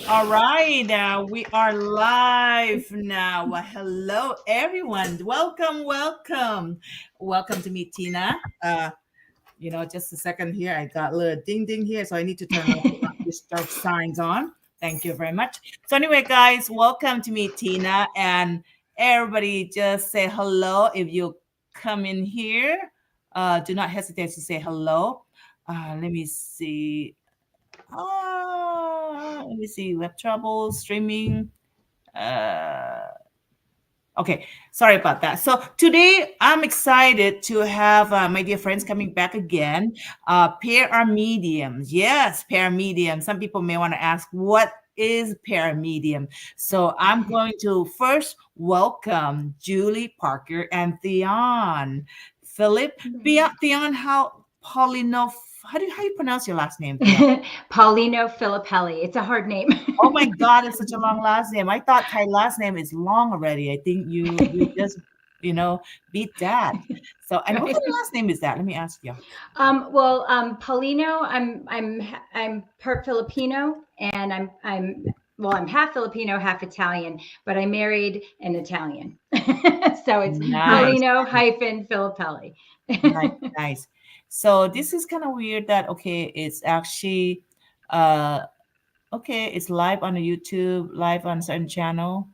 All right, we are live now. Well, hello, everyone. Welcome to meet Tina. Just a second here. I got a little ding ding here, so I need to turn off the disturb signs on. Thank you very much. So anyway, guys, welcome to meet Tina, and everybody just say hello if you come in here. Do not hesitate to say hello. Let me see. Let me see. We have trouble streaming. Uh, okay, sorry about that. So today I'm excited to have my dear friends coming back again. Pair are mediums. Yes, pair medium. Some people may want to ask, what is pair medium? So I'm going to first welcome Julie, Parker, and Theon. Philip, Theon, how do you pronounce your last name? Paulino Filippelli. It's a hard name. Oh my God, it's such a long last name. I thought Thai last name is long already. I think you just beat that. So, and what kind of last name is that? Let me ask you. Paulino. I'm part Filipino, and I'm half Filipino, half Italian, but I married an Italian, so it's Nice. Paulino hyphen Filippelli. Nice. So this is kind of weird that it's actually it's live on the YouTube, live on certain channel.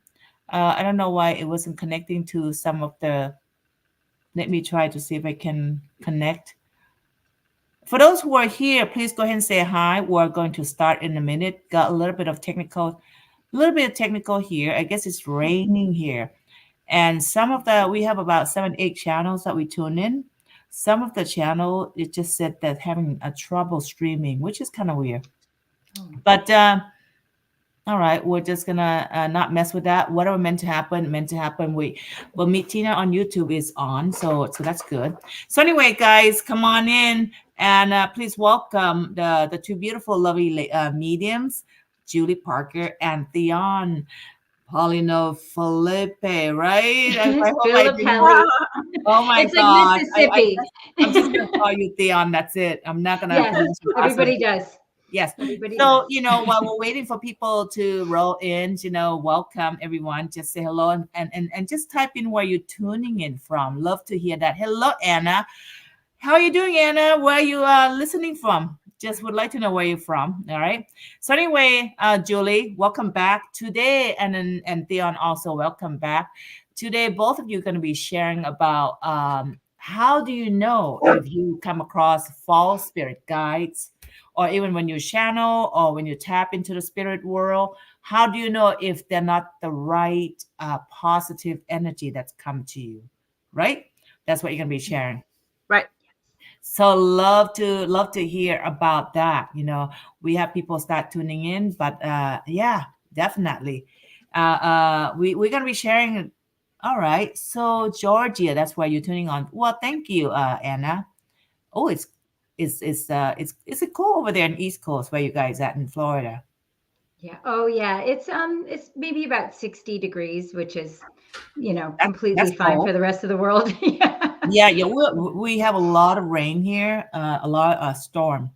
I don't know why it wasn't connecting to some of the. Let me try to see if I can connect. For those who are here, please go ahead and say hi. We're going to start in a minute. Got a little bit of technical here. I guess it's raining here. And we have about 7-8 channels that we tune in. Some of the channel, it just said that having a trouble streaming, which is kind of weird. But all right, we're just gonna not mess with that. Whatever meant to happen. We'll meet Tina on YouTube is on, so that's good. So anyway, guys, come on in and please welcome the two beautiful, lovely mediums, Julie, Parker, and Theon. Paulino Felipe, right? I hope I didn't. Oh my It's God! like Mississippi. I'm just gonna call you Theon. That's it. I'm not gonna. Yes, everybody does. Yes. Everybody So, does. while we're waiting for people to roll in, welcome everyone. Just say hello and just type in where you're tuning in from. Love to hear that. Hello, Anna. How are you doing, Anna? Where are you listening from? Just would like to know where you're from. All right. So anyway, Julie, welcome back today, and Theon also welcome back today. Both of you are going to be sharing about how do you know if you come across false spirit guides, or even when you channel or when you tap into the spirit world. How do you know if they're not the right positive energy that's come to you? Right. That's what you're going to be sharing. Right. So love to hear about that. We have people start tuning in, but yeah, definitely. We're gonna be sharing. All right. So Georgia, that's why you're tuning on. Well, thank you, Anna. Oh, it's is it cold over there in East Coast where you guys at in Florida? Yeah. Oh, yeah. It's maybe about 60 degrees, which is, completely That's fine cold. for the rest of the world. Yeah. We have a lot of rain here, a lot of storm,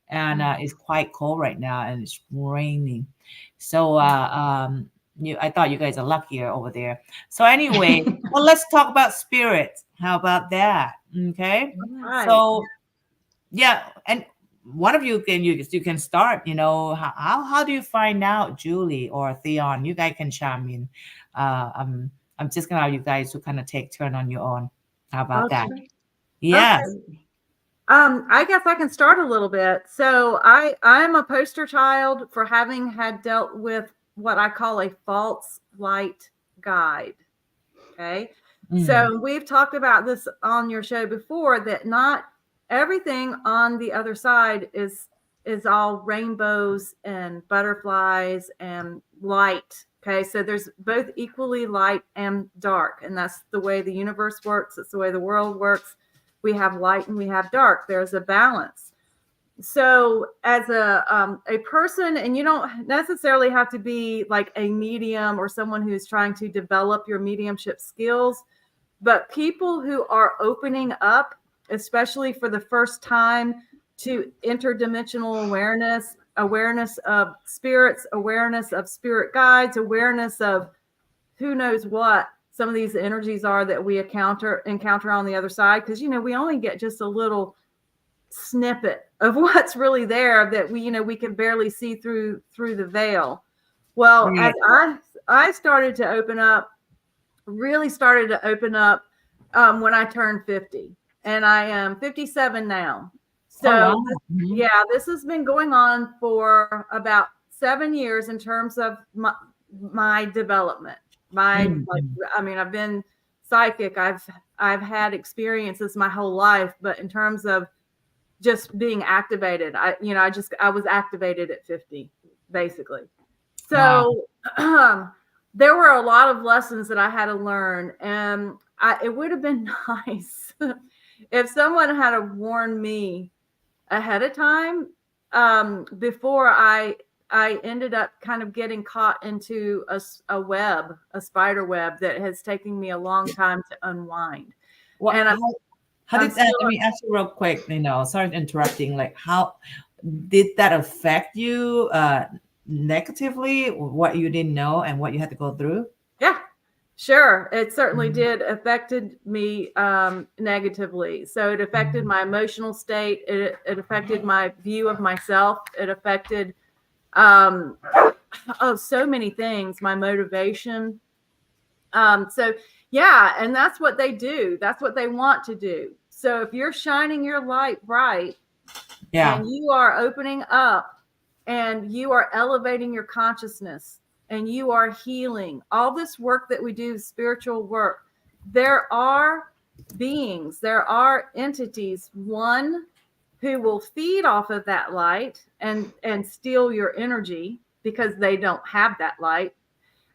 and it's quite cold right now, and it's raining. So I thought you guys are luckier over there. So anyway, well, let's talk about spirit. How about that? Okay. Right. So yeah, and one of you can start. How do you find out, Julie or Theon? You guys can chime in. I'm just gonna have you guys to kind of take turn on your own. How about that? Okay. Yes. Okay. I guess I can start a little bit. So I'm a poster child for having had dealt with what I call a false light guide. Okay. So we've talked about this on your show before, that not everything on the other side is all rainbows and butterflies and light. Okay. So there's both equally light and dark. And that's the way the universe works. It's the way the world works. We have light and we have dark. There's a balance. So as a person, and you don't necessarily have to be like a medium or someone who's trying to develop your mediumship skills, but people who are opening up, especially for the first time, to interdimensional awareness, awareness of spirits, awareness of spirit guides, awareness of who knows what some of these energies are that we encounter on the other side. Because, we only get just a little snippet of what's really there that we can barely see through the veil. Well, Right. as I started to open up, really started to open up when I turned 50, and I am 57 now. So Oh, wow. Mhm. yeah, this has been going on for about 7 years in terms of my development. Mhm. I've been psychic. I've had experiences my whole life, but in terms of just being activated, I was activated at 50, basically. Wow. So there were a lot of lessons that I had to learn, and it would have been nice if someone had warned me ahead of time, before I ended up kind of getting caught into a spider web that has taken me a long time to unwind. What? And How I'm did that? still, Let me ask you real quick. Sorry for interrupting. Like, how did that affect you negatively? What you didn't know and what you had to go through? yeah, sure. It certainly Mhm. did affected me negatively. So it affected my emotional state. It affected my view of myself. It affected um, so many things, my motivation. So yeah, and that's what they do. That's what they want to do. So if you're shining your light bright Yeah. and you are opening up and you are elevating your consciousness and you are healing, all this work that we do, spiritual work, there are beings, there are entities, one who will feed off of that light and steal your energy because they don't have that light.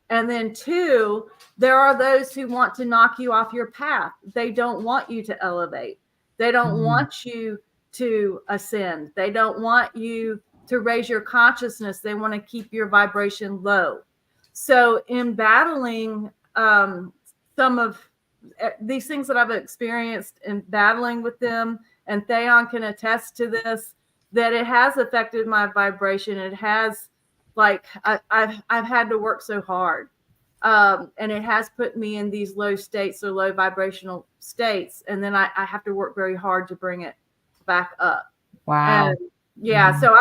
And then two, there are those who want to knock you off your path. They don't want you to elevate. They don't Mhm. want you to ascend. They don't want you to raise your consciousness. They want to keep your vibration low. So in battling some of these things that I've experienced in battling with them, and Theon can attest to this, that it has affected my vibration. It has, like, I've had to work so hard, and it has put me in these low states or low vibrational states, and then I have to work very hard to bring it back up. Wow. And yeah, Mhm. so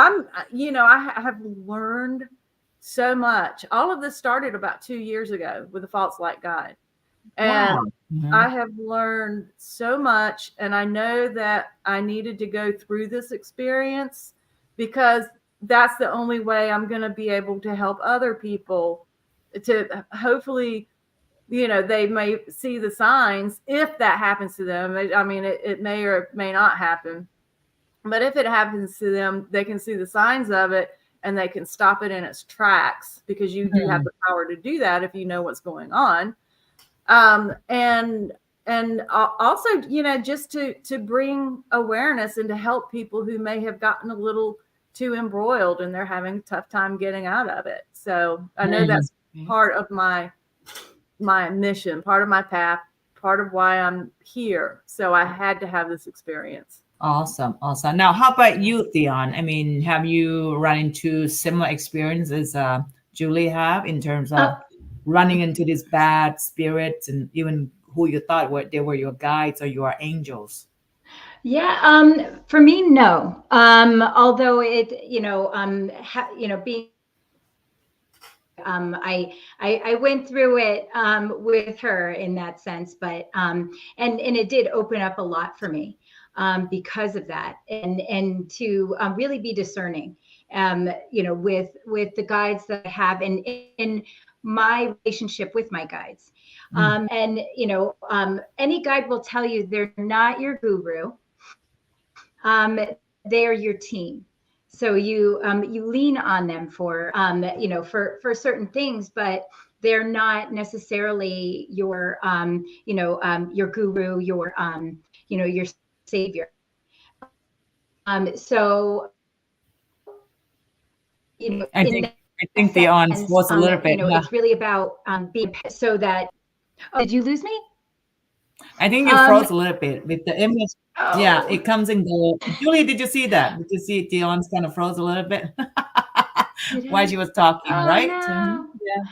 I have learned so much. All of this started about 2 years ago with the False Light Guide, and Wow. Mhm. I have learned so much, and I know that I needed to go through this experience because that's the only way I'm going to be able to help other people to hopefully, they may see the signs if that happens to them. I mean, it may or may not happen, but if it happens to them, they can see the signs of it and they can stop it in its tracks, because you do have Mhm. the power to do that if you know what's going on. And also, just to bring awareness and to help people who may have gotten a little too embroiled and they're having a tough time getting out of it. So I know that's Mhm. part of my mission, part of my path, part of why I'm here. So I had to have this experience. Awesome. Awesome. Now, how about you, Theon? I mean, have you run into similar experiences Julie have in terms of Uh, running into these bad spirits and even who you thought they were your guides or your angels? yeah, for me, no. Although being, I went through it with her in that sense, but and it did open up a lot for me because of that, and to really be discerning, with the guides that I have, and in my relationship with my guides. Mm. And any guide will tell you they're not your guru. They're your team. So you lean on them for for certain things, but they're not necessarily your guru, your savior. So I in think that I think Theon sense, was a little bit. it's really about being so that. Oh, did you lose me? I think you Um, froze a little bit with the image. Yeah, oh, it comes and goes. Julie, did you see that? Did you see Dion's kind of froze a little bit did while I? she was talking, Oh right? Mhm. no. Yeah.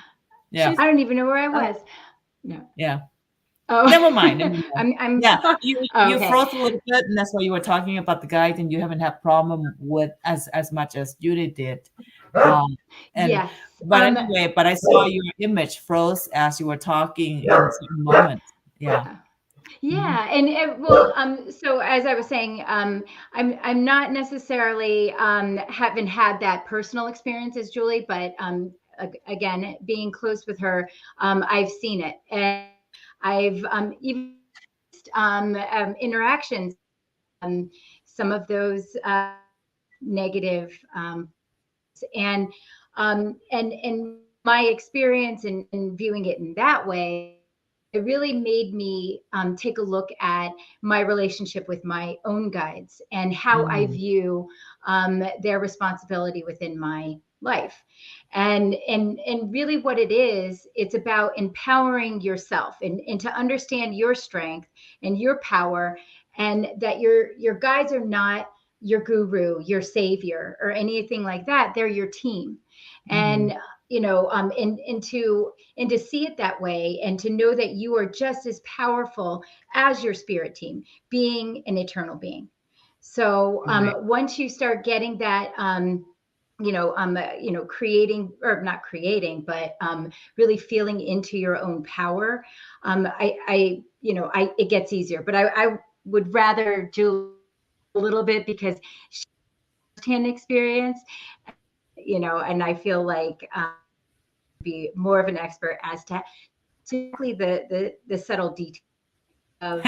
Yeah, She's I don't even know where I uh, was. No. yeah. Oh, Never mind. Never mind. I'm, Yeah, you okay. froze a little bit, and that's why you were talking about the guide, and you haven't had problem with as much as Judy did. Um, and Yes. but anyway, but I saw your image froze as you were talking in certain moments. Yeah. Yeah. Mhm. Yeah, and well, so as I was saying, I'm not necessarily haven't had that personal experience as Julie, but again, being close with her, I've seen it, and I've even interactions, some of those negative, and and my experience in viewing it in that way, it really made me take a look at my relationship with my own guides and how I Mm. view their responsibility within my life. And really what it is, it's about empowering yourself and to understand your strength and your power, and that your guides are not your guru, your savior, or anything like that. They're your team. Mhm. And and to see it that way, and to know that you are just as powerful as your spirit team, being an eternal being. So Right. once you start getting that, creating, or not creating, but really feeling into your own power, it gets easier. But I would rather do a little bit, because she has firsthand experience, and I feel like be more of an expert as to exactly the subtle details of,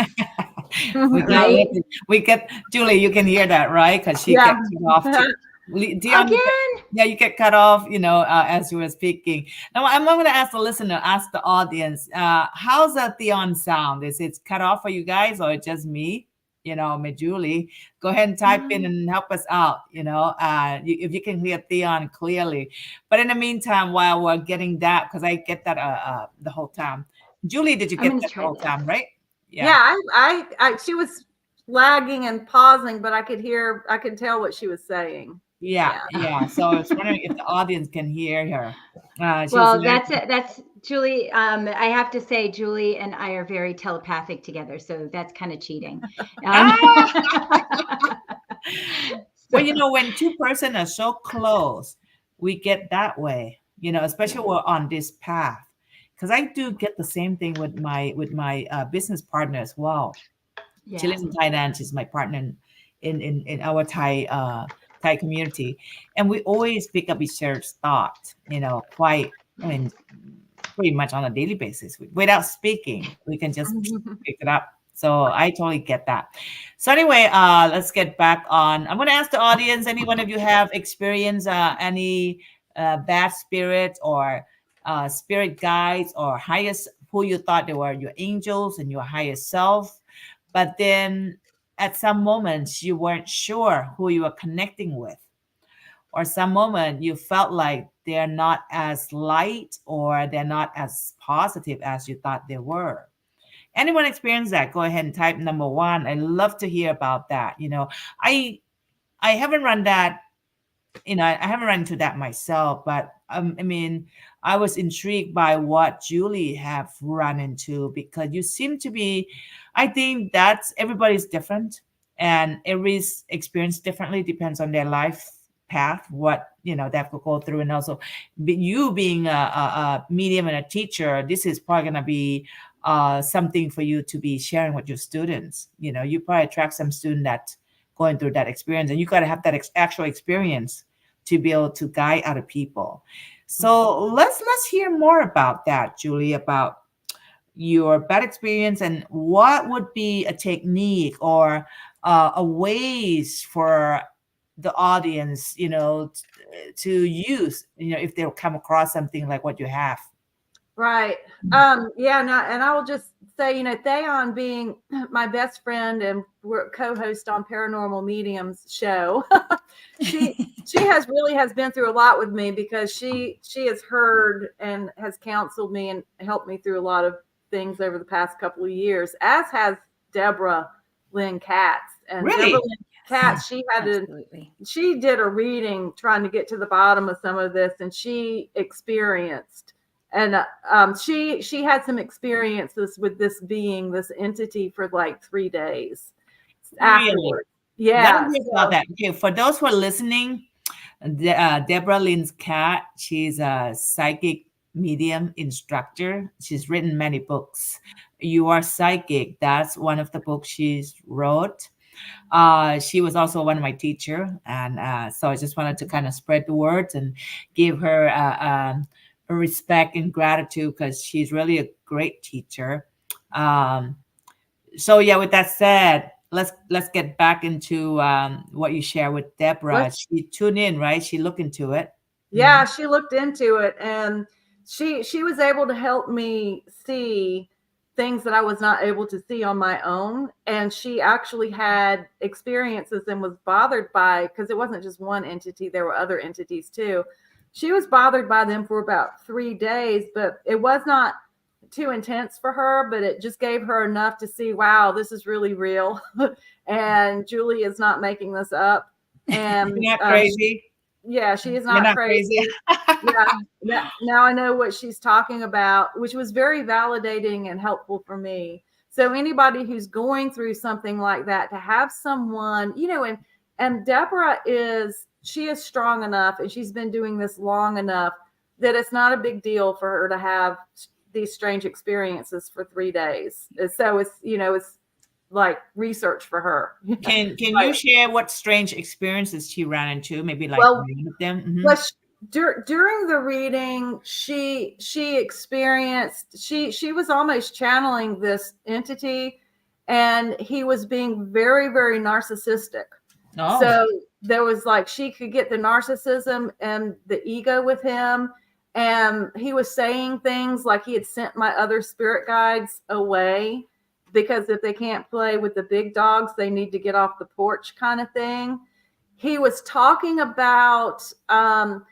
We get a right, little, we get Julie. You can hear that, right? Because she yeah. get cut off too. Dion, you get, again. yeah, you get cut off. As you were speaking. Now I'm going to ask the listener, ask the audience. How's that Theon sound? Is it cut off for you guys, or just me? Me, Julie. Go ahead and type in and help us out. If you can hear Theon clearly. But in the meantime, while we're getting that, because I get that the whole time. Julie, did you I'm get going to that the try whole this. time, right? Yeah. Yeah, she was lagging and pausing, but I could tell what she was saying. Yeah, Yeah. yeah. So I was wondering if the audience can hear her. She was Well, like, that's it. That's Julie. I have to say, Julie and I are very telepathic together, so that's kind of cheating. ah! Well, So, when two-person are so close, we get that way. Especially yeah, we're on this path. Because I do get the same thing with my business partner as well. She yeah. lives in Thailand. She's my partner in our Thai community, and we always pick up each other's thought. Quite. I mean, pretty much on a daily basis without speaking. We can just pick it up. So I totally get that. So anyway, let's get back on. I'm going to ask the audience. Any one of you have experienced any bad spirits or spirit guides or highest who you thought they were your angels and your highest self, but then at some moments you weren't sure who you were connecting with, or some moment you felt like they're not as light or they're not as positive as you thought they were. Anyone experience that? Go ahead and type number one. I love to hear about that. I I haven't run that. I haven't run into that myself, but I mean, I was intrigued by what Julie have run into, because you seem to be. I think that's everybody's different, and everybody's experience differently depends on their life path, what they have to go through, and also you being a medium and a teacher, this is probably gonna be something for you to be sharing with your students. You probably attract some student that going through that experience, and you got to have that actual experience to be able to guide other people. So let's hear more about that, Julie, about your bad experience, and what would be a technique or a ways for the audience, to use, if they'll come across something like what you have. Right. Yeah, no, and I will just say, Theon being my best friend and we're co-host on Paranormal Mediums show, she has been through a lot with me, because she has heard and has counseled me and helped me through a lot of things over the past couple of years, as has Deborah Lynn Katz. And Really? Deborah Lynn Katz, Absolutely. she did a reading trying to get to the bottom of some of this, and she experienced, and she had some experiences with this being, this entity, for like 3 days Really? afterwards. Let Yeah. me hear about that. Okay, for those who are listening, Deborah Lynn's cat, she's a psychic medium instructor. She's written many books. You Are Psychic, that's one of the books she's wrote. She was also one of my teacher, and so I just wanted to kind of spread the words and give her a respect and gratitude, because she's really a great teacher. Um, so yeah, with that said, let's get back into what you share with Deborah. She tuned in, right? She looked into it. Yeah, she looked into it, and she was able to help me see things that I was not able to see on my own. And she actually had experiences and was bothered by, because it wasn't just one entity, there were other entities too. She was bothered by them for about 3 days, but it was not too intense for her, but it just gave her enough to see, wow, this is really real. And Julie is not making this up. And You're not crazy. Yeah, she is You're not not crazy. Yeah, now I know what she's talking about, which was very validating and helpful for me. So anybody who's going through something like that, to have someone, and Deborah she is strong enough, and she's been doing this long enough that it's not a big deal for her to have these strange experiences for 3 days. So it's like research for her. Can you share what strange experiences she ran into? Maybe like Well, one of them. Mhm. Well, during the reading, she experienced, she was almost channeling this entity, and he was being very, very narcissistic. Oh. So there was like, she could get the narcissism and the ego with him. And he was saying things like he had sent my other spirit guides away, because if they can't play with the big dogs, they need to get off the porch, kind of thing. He was talking about how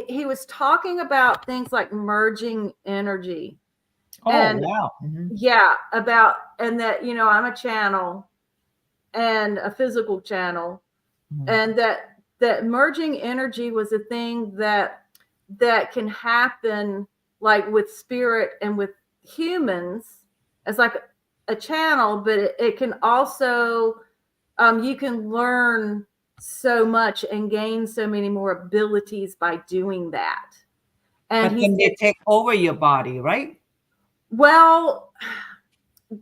he was talking about things like merging energy. Oh, And wow. yeah, and that, I'm a channel and a physical channel, and that merging energy was a thing that can happen, like with spirit and with humans, as like a channel, but it can also, you can learn so much and gain so many more abilities by doing that. And but can they take over your body, right? Well,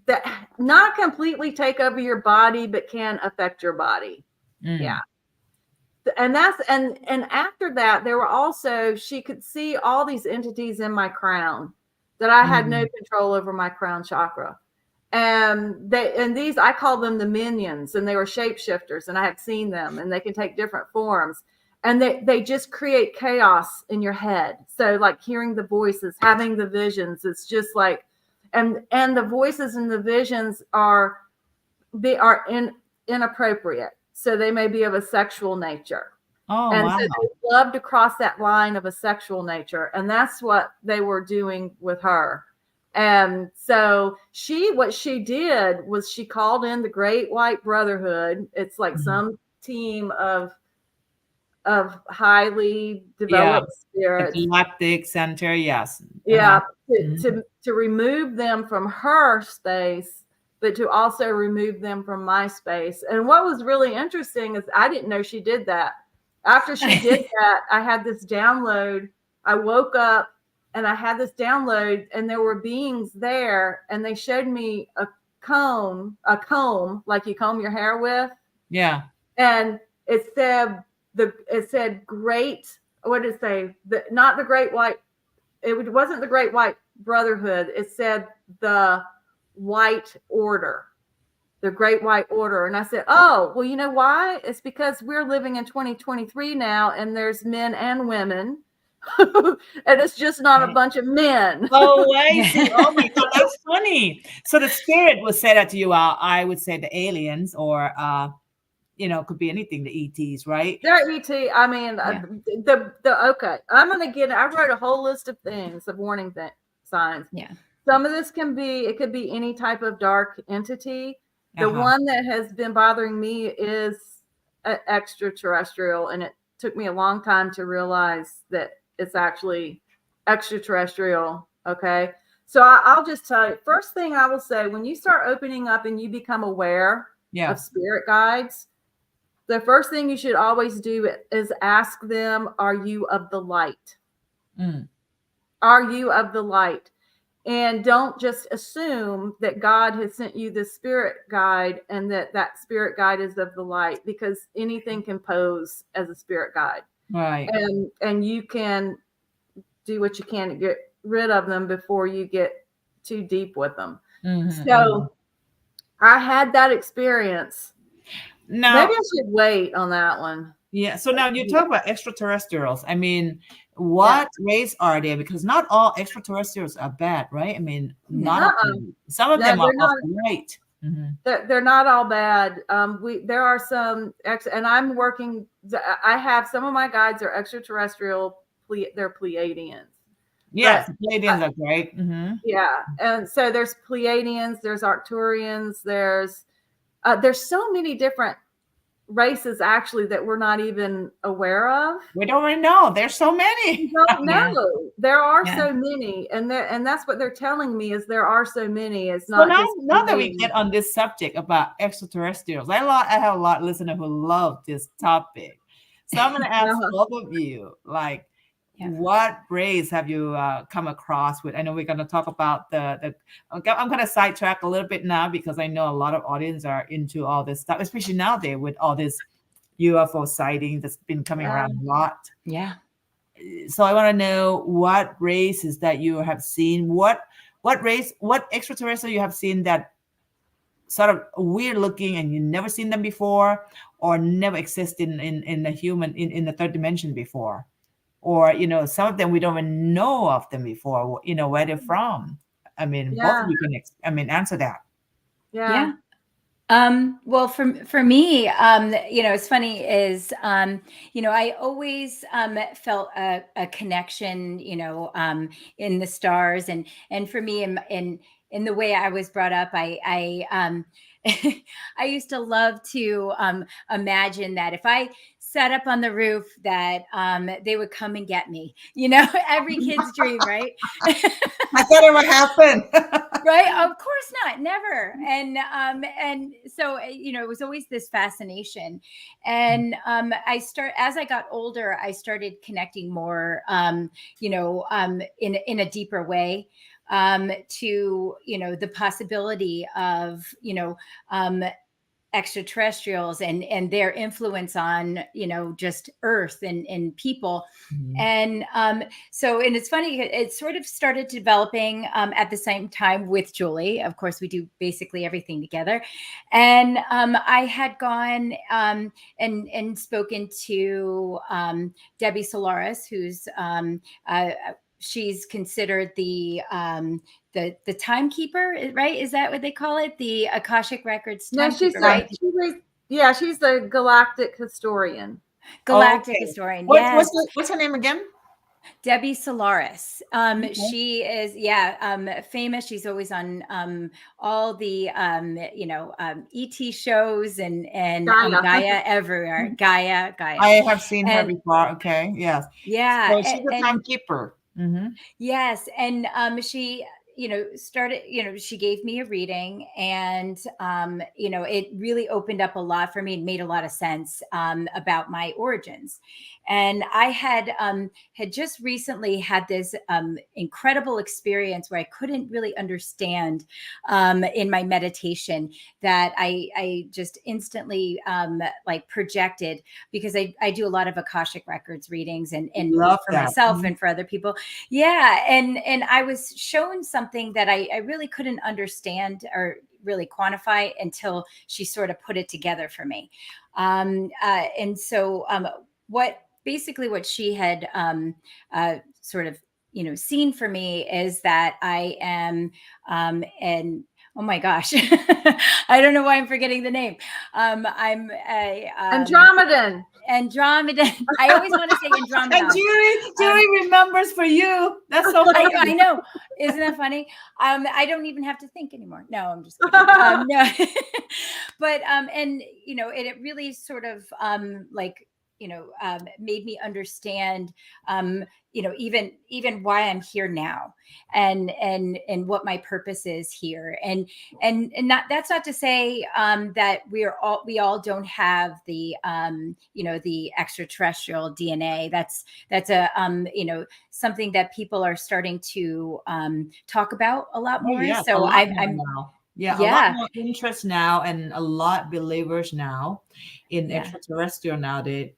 that not completely take over your body, but can affect your body. Yeah. And after that, there were also, she could see all these entities in my crown that I had no control over, my crown chakra. And these, I call them the minions, and they were shapeshifters, and I have seen them, and they can take different forms, and they just create chaos in your head. So like hearing the voices, having the visions, it's just like, and the voices and the visions are inappropriate. So they may be of a sexual nature. Oh, and wow. so they love to cross that line of a sexual nature. And that's what they were doing with her. And so what she did was she called in the Great White Brotherhood. It's like some team of highly developed spirits. Galactic center, yes. Yeah. To remove them from her space, but to also remove them from my space. And what was really interesting is I didn't know she did that. After she did that, I had this download. I woke up and I had this download, and there were beings there, and they showed me a comb like you comb your hair with. Yeah. And it said great, what did it say? Not the Great White, it wasn't the Great White Brotherhood. It said the White Order. The Great White Order. And I said, oh, well, you know why? It's because we're living in 2023 now, and there's men and women. And it's just not a bunch of men. Oh, I see. Oh my God, that's funny. So the spirit would say that to you. I would say the aliens, or could be anything. The ETs, right? They're ET. I mean, okay. I wrote a whole list of things, of warning signs. Yeah. Some of this it could be any type of dark entity. The Uh-huh. one that has been bothering me is extraterrestrial, and it took me a long time to realize that it's actually extraterrestrial. Okay. So I'll just tell you, first thing I will say, when you start opening up and you become aware Yeah. of spirit guides, the first thing you should always do is ask them, are you of the light? Mm. Are you of the light? And don't just assume that God has sent you this spirit guide and that spirit guide is of the light, because anything can pose as a spirit guide. Right. And you can do what you can to get rid of them before you get too deep with them. Mm-hmm, So I had that experience. now, Maybe I should wait on that one. yeah. So now you talk about extraterrestrials. I mean, what race are they? Because not all extraterrestrials are bad, right? I mean, not all of them. Some of them are They're not. right. Mm-hmm. They're not all bad. There are some and I'm working. I have some of my guides are extraterrestrial. They're Pleiadians. Yes, But, Pleiadians are great. Mm-hmm. yeah, and so there's Pleiadians, there's Arcturians, there's so many different races actually that we're not even aware of. We don't really know. There's so many. We don't know. Yeah. There are Yeah. so many, and that's what they're telling me is there are so many. It's So not now, just now that we many. get on this subject about extraterrestrials, I have a lot of listeners who love this topic. So I'm going to ask both of you, like, what race have you come across with? I know we're going to talk about I'm going to sidetrack a little bit now because I know a lot of audience are into all this stuff, especially nowadays with all this UFO sighting that's been coming around a lot. Yeah. So I want to know what races that you have seen. What extraterrestrial you have seen that sort of weird looking and you never seen them before, or never existed in the human in the third dimension before, or some of them we don't even know of them before. Where they're from. I mean, both of you can answer that. Yeah. Well, for me, it's funny is, I always felt a connection, in the stars, and for me, in the way I was brought up, I I used to love to imagine that if I sat up on the roof, that they would come and get me. Every kid's dream, right? I thought it would happen. Right? Of course not. Never. And so, it was always this fascination. And as I got older, I started connecting more, in a deeper way, to, the possibility of, extraterrestrials and their influence on just Earth and people. Mhm. And it's funny, it sort of started developing at the same time with Julie. Of course, we do basically everything together. And I had gone and spoken to Debbie Solaris, who's she's considered the timekeeper, right? Is that what they call it? The Akashic Records timekeeper, right? She's the galactic historian. Galactic historian. What's her name again? Debbie Solaris. She is, famous. She's always on all the ET shows and Gaia everywhere. Gaia. I have seen her before. Okay, yes. Yeah. So she's a timekeeper. Mm-hmm. Yes, and she started, she gave me a reading, and it really opened up a lot for me and made a lot of sense about my origins. And I had just recently had this incredible experience where I couldn't really understand in my meditation, that I just instantly projected, because I do a lot of Akashic Records readings and for myself and for other people. Yeah. And I was shown something that I really couldn't understand or really quantify until she sort of put it together for me. And so what she had sort of, seen for me is that I am, and oh my gosh, I don't know why I'm forgetting the name. I'm a Andromedan. Andromeda. I always want to say Andromeda. And Julie remembers for you. That's so funny. I know. Isn't that funny? I don't even have to think anymore. No, I'm just kidding. No, but and it really sort of like made me understand even why I'm here now, and what my purpose is here, and not, that's not to say that we all don't have the the extraterrestrial DNA. That's a something that people are starting to talk about a lot more. Yeah, So I'm now. Yeah, a lot more interest now, and a lot believers now in extraterrestrial now. They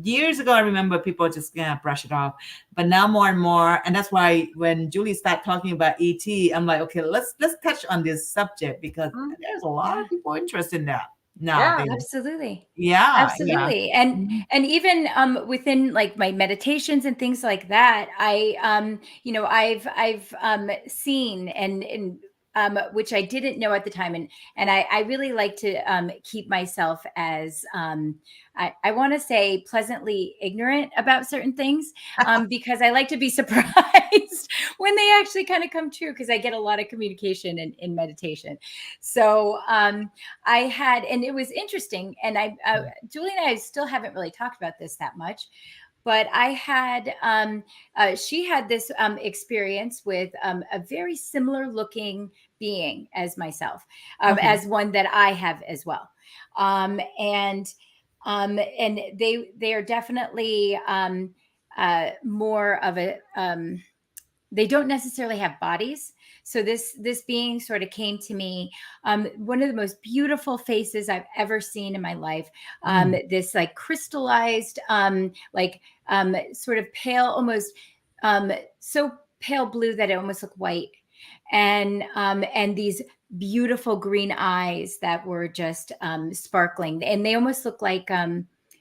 years ago, I remember people just brush it off, but now more and more, and that's why when Julie started talking about ET, I'm like, okay, let's touch on this subject, because there's a lot of people interested in that now. Yeah, absolutely. Absolutely. And even within like my meditations and things like that, I've seen and which I didn't know at the time, and I really like to keep myself as I want to say pleasantly ignorant about certain things, because I like to be surprised when they actually kind of come true, because I get a lot of communication in meditation. So I had, and it was interesting, and Julie and I still haven't really talked about this that much, but I had, she had this experience with a very similar looking being as myself, as one that I have as well. And they are definitely more of a, they don't necessarily have bodies. So this being sort of came to me, one of the most beautiful faces I've ever seen in my life. This like crystallized, sort of pale, almost so pale blue that it almost looked white, and these beautiful green eyes that were just sparkling, and they almost look like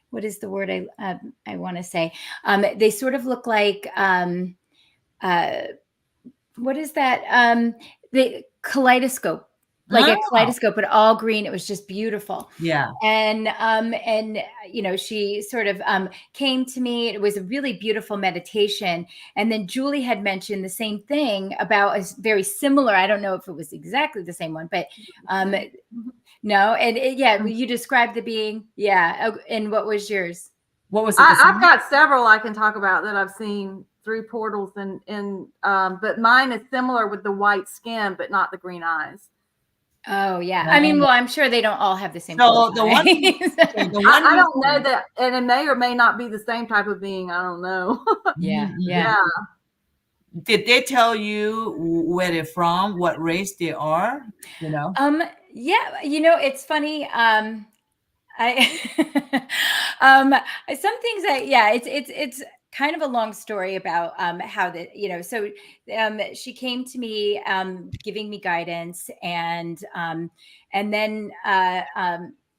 what is the word I want to say? They sort of look like what is that? The kaleidoscope, like a kaleidoscope, but all green. It was just beautiful. Yeah. And she sort of came to me. It was a really beautiful meditation. And then Julie had mentioned the same thing about a very similar, I don't know if it was exactly the same one, but no. And you described the being. Yeah. And what was yours? What was it? I've got several I can talk about that I've seen through portals, and but mine is similar with the white skin, but not the green eyes. Oh yeah, I mean, well, I'm sure they don't all have the same. So the one, I don't know that, and it may or may not be the same type of being. I don't know. Yeah. Did they tell you where they're from, what race they are? Yeah, it's funny. I some things it's kind of a long story about how so she came to me giving me guidance, and then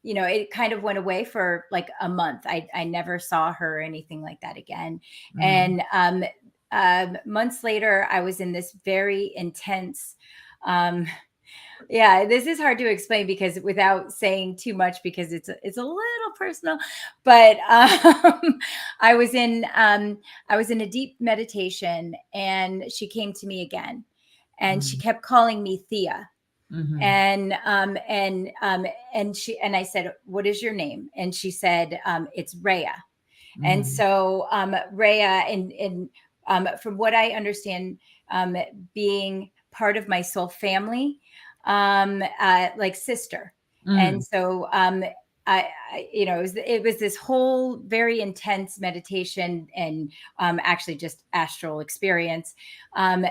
it kind of went away for like a month. I never saw her or anything like that again. And months later, I was in this very intense this is hard to explain because without saying too much, because it's a little personal, but I was in a deep meditation, and she came to me again, and she kept calling me Thea. And I said, "What is your name?" And she said, "It's Rhea." And so Rhea, and from what I understand, being part of my soul family, like sister. And so it was this whole very intense meditation, and actually just astral experience,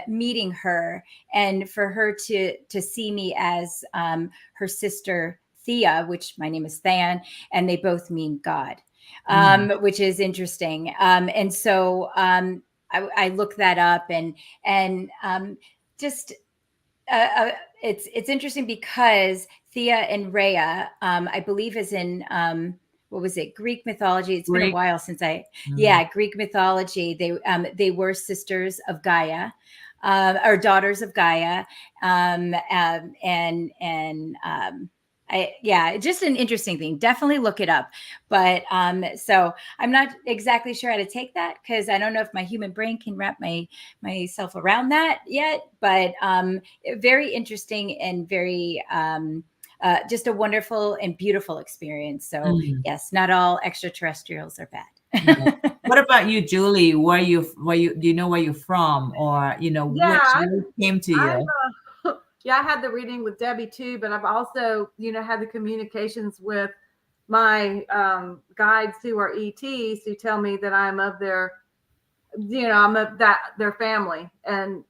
meeting her, and for her to see me as her sister Thea, which my name is Theon, and they both mean God, which is interesting. And so I looked that up, and just it's interesting because Thea and Rhea, I believe, is in what was it, Greek mythology? It's been a while since Greek mythology. They were sisters of Gaia, or daughters of Gaia, and Yeah, just an interesting thing. Definitely look it up. But so I'm not exactly sure how to take that, because I don't know if my human brain can wrap myself around that yet. But very interesting and very just a wonderful and beautiful experience. So Mm. yes, not all extraterrestrials are Yeah. bad. What about you, Julie? Do you know where you're from, or Yeah, which race came to I'm you? yeah, I had the reading with Debbie too, but I've also, had the communications with my guides who are ETs, who tell me that I'm of their, I'm of their family, and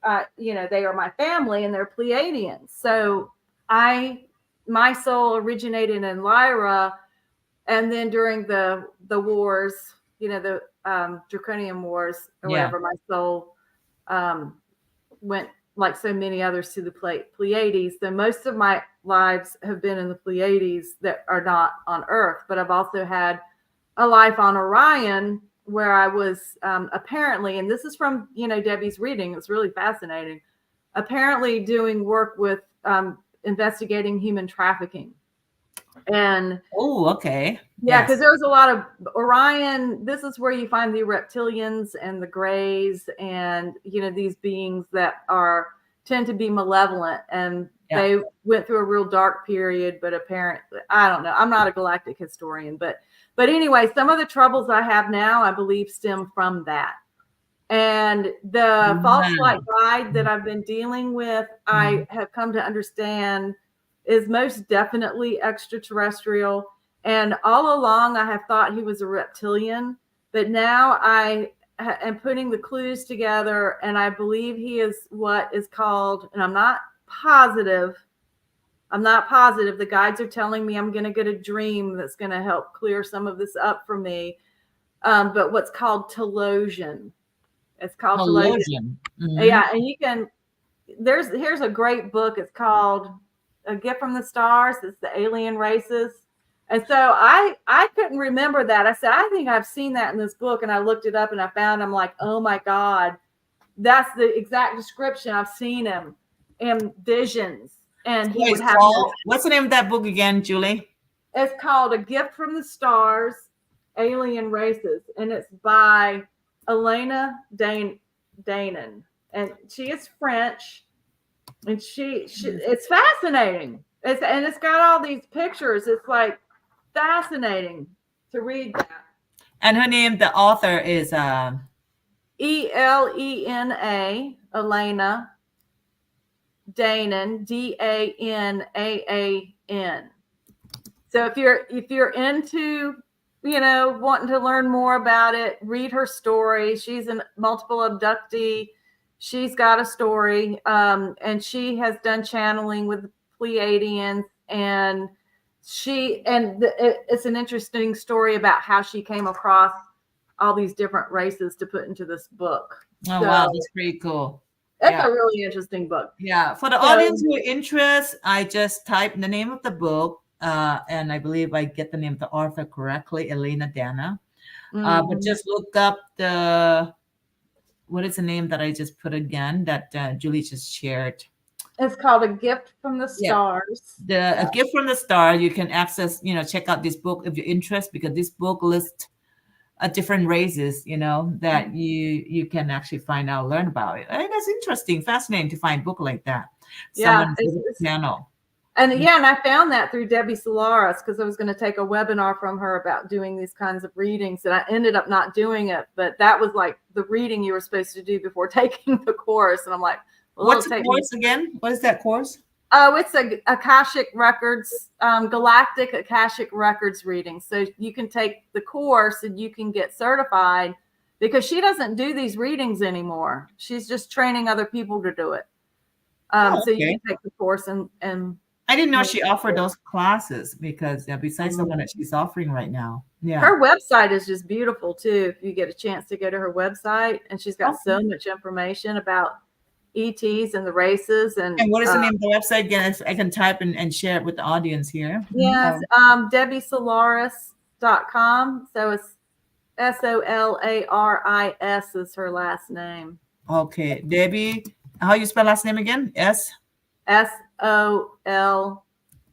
they are my family, and they're Pleiadians. So my soul originated in Lyra, and then during the wars, the Draconian Wars or Yeah. whatever, my soul um, went, like so many others, to the Pleiades. So most of my lives have been in the Pleiades that are not on Earth, but I've also had a life on Orion where I was apparently, and this is from Debbie's reading, it's really fascinating, apparently doing work with investigating human trafficking. And Oh, okay. yeah, because Yes. there was a lot of Orion. This is where you find the reptilians and the grays, and these beings that tend to be malevolent, and Yeah. they went through a real dark period. But apparently, I don't know. I'm not a galactic historian, but anyway, some of the troubles I have now, I believe, stem from that. And the false light Wow. guide that I've been dealing with, I have come to understand, is most definitely extraterrestrial. And all along, I have thought he was a reptilian, but now I am putting the clues together, and I believe he is what is called, and I'm not positive. The guides are telling me I'm going to get a dream that's going to help clear some of this up for me. But what's called Telosian. It's called Telosian. Theologian. Yeah, and you can. Here's a great book. It's called A Gift from the Stars. It's the alien races. And so I couldn't remember that. I said, I think I've seen that in this book, and I looked it up and I found, I'm like, oh my God, that's the exact description. I've seen him in visions, and he would have. What's the name of that book again, Julie? It's called A Gift from the Stars, Alien Races, and it's by Elena Danon, and she is French, and she it's fascinating. It's got all these pictures. It's like fascinating to read that. And her name, the author, is Elena, Elena Danon, Danaan. So if you're into wanting to learn more about it, read her story. She's a multiple abductee. She's got a story, and she has done channeling with Pleiadians, and it's an interesting story about how she came across all these different races to put into this book. oh wow, that's pretty cool. It's a really interesting book. Yeah, for the audience who are interested, I just typed the name of the book, and I believe I get the name of the author correctly, Elena Dana. But just look up what is the name that I just put again that Julie just shared? It's called A Gift from the Stars. A Gift from the Star. You can access, check out this book if you're interested, because this book lists different races, that you can actually find out, learn about it. I think that's interesting, fascinating to find a book like that. Yeah, it's channel. And and I found that through Debbie Solaris, because I was going to take a webinar from her about doing these kinds of readings, and I ended up not doing it. But that was like the reading you were supposed to do before taking the course, and I'm like, well, what's the course again? What is that course? Oh, it's a Akashic Records, Galactic Akashic Records reading. So you can take the course and you can get certified, because she doesn't do these readings anymore. She's just training other people to do it. So you can take the course and I didn't know she offered those classes, because besides the one that she's offering right now. Yeah. Her website is just beautiful too. If you get a chance to go to her website, and she's got so much information about ETs and the races. And what is the name of the website again? I can type and share it with the audience here. Yes, DebbieSolaris.com. So it's Solaris is her last name. Okay, Debbie. How you spell last name again? SOLARIS.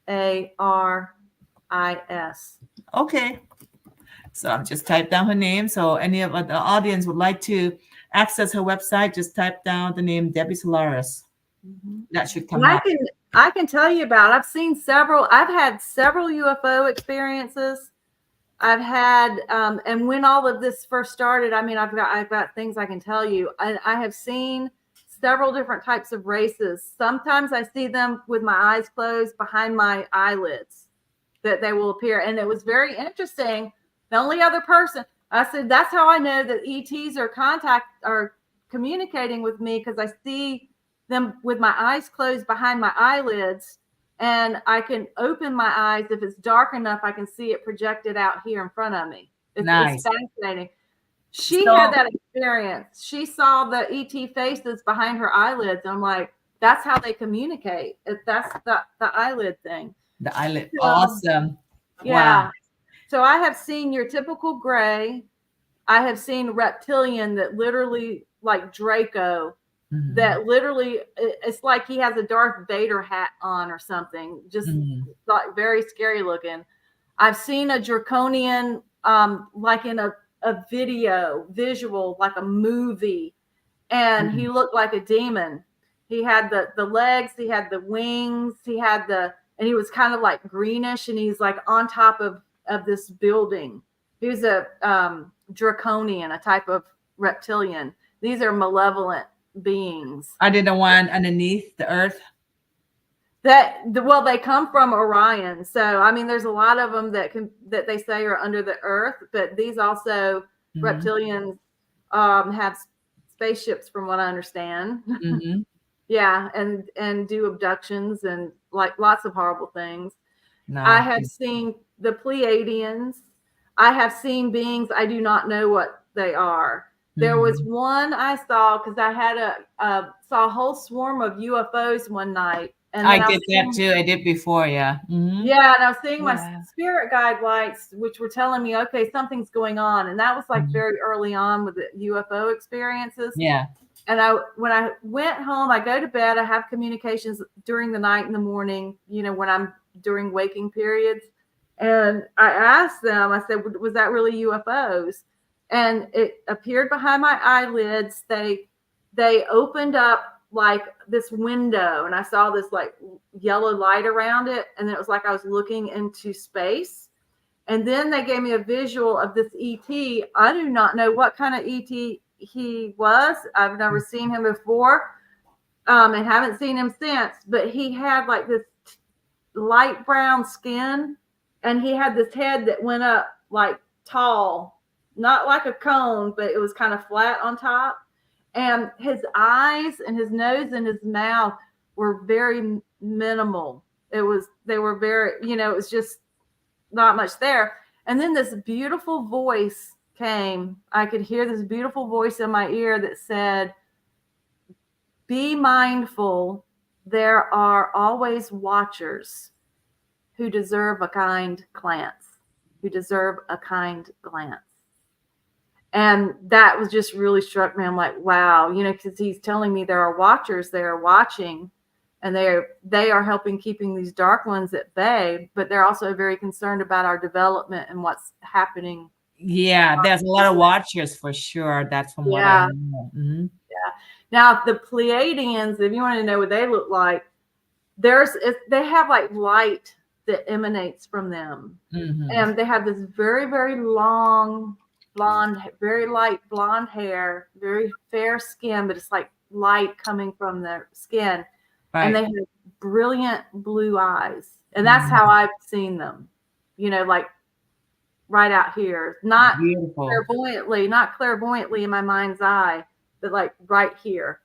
Okay. So I've just typed down her name. So any of the audience would like to access her website, just type down the name Debbie Solaris. That should come And up. I can tell you about it. I've had several UFO experiences. I've had, and when all of this first started, I mean, I've got things I can tell you. I have seen several different types of races. Sometimes I see them with my eyes closed behind my eyelids, that they will appear. And it was very interesting. The only other person, I said, that's how I know that ETs are communicating with me, because I see them with my eyes closed behind my eyelids, and I can open my eyes. If it's dark enough, I can see it projected out here in front of me. It's fascinating. She had that experience. She saw the ET faces behind her eyelids. And I'm like, that's how they communicate. That's the eyelid thing. The eyelid. Awesome. Yeah. Wow. So I have seen your typical gray. I have seen reptilian that literally, like Draco, that literally, it's like he has a Darth Vader hat on or something, just like very scary looking. I've seen a draconian, like in a visual, like a movie, and he looked like a demon. He had the legs, he had the wings, and he was kind of like greenish, and he's like on top of this building. He was a draconian, a type of reptilian. These are malevolent beings. Are they the one underneath the earth? Well, they come from Orion. So, I mean, there's a lot of them that they say are under the earth, but these also reptilians have spaceships, from what I understand. Yeah, and do abductions and like lots of horrible things. I have seen the Pleiadians. I have seen beings I do not know what they are. There was one I saw, because I had saw a whole swarm of UFOs one night. And I did that too. I did before, yeah. Yeah, and I was seeing my spirit guide lights, which were telling me, okay, something's going on. And that was like very early on with the UFO experiences. Yeah. And when I went home, I go to bed, I have communications during the night and the morning, when I'm during waking periods. And I asked them, I said, was that really UFOs? And it appeared behind my eyelids. They opened up like this window, and I saw this like yellow light around it. And it was like I was looking into space. And then they gave me a visual of this ET. I do not know what kind of ET he was. I've never seen him before, and haven't seen him since. But he had like this light brown skin, and he had this head that went up like tall, not like a cone, but it was kind of flat on top. And his eyes and his nose and his mouth were very minimal. They were very, it was just not much there. And then this beautiful voice came. I could hear this beautiful voice in my ear that said, "Be mindful, there are always watchers who deserve a kind glance, who deserve a kind glance." And that was just really struck me. I'm like, wow, because he's telling me there are watchers, they are watching, and they are helping keeping these dark ones at bay, but they're also very concerned about our development and what's happening. Yeah, there's a lot of watchers for sure. That's from what I know. Yeah. Now, the Pleiadians, if you want to know what they look like, they have like light that emanates from them. And they have this very, very long blonde, very light blonde hair, very fair skin, but it's like light coming from their skin. Right. And they have brilliant blue eyes. And that's how I've seen them, like right out here, not clairvoyantly in my mind's eye, but like right here,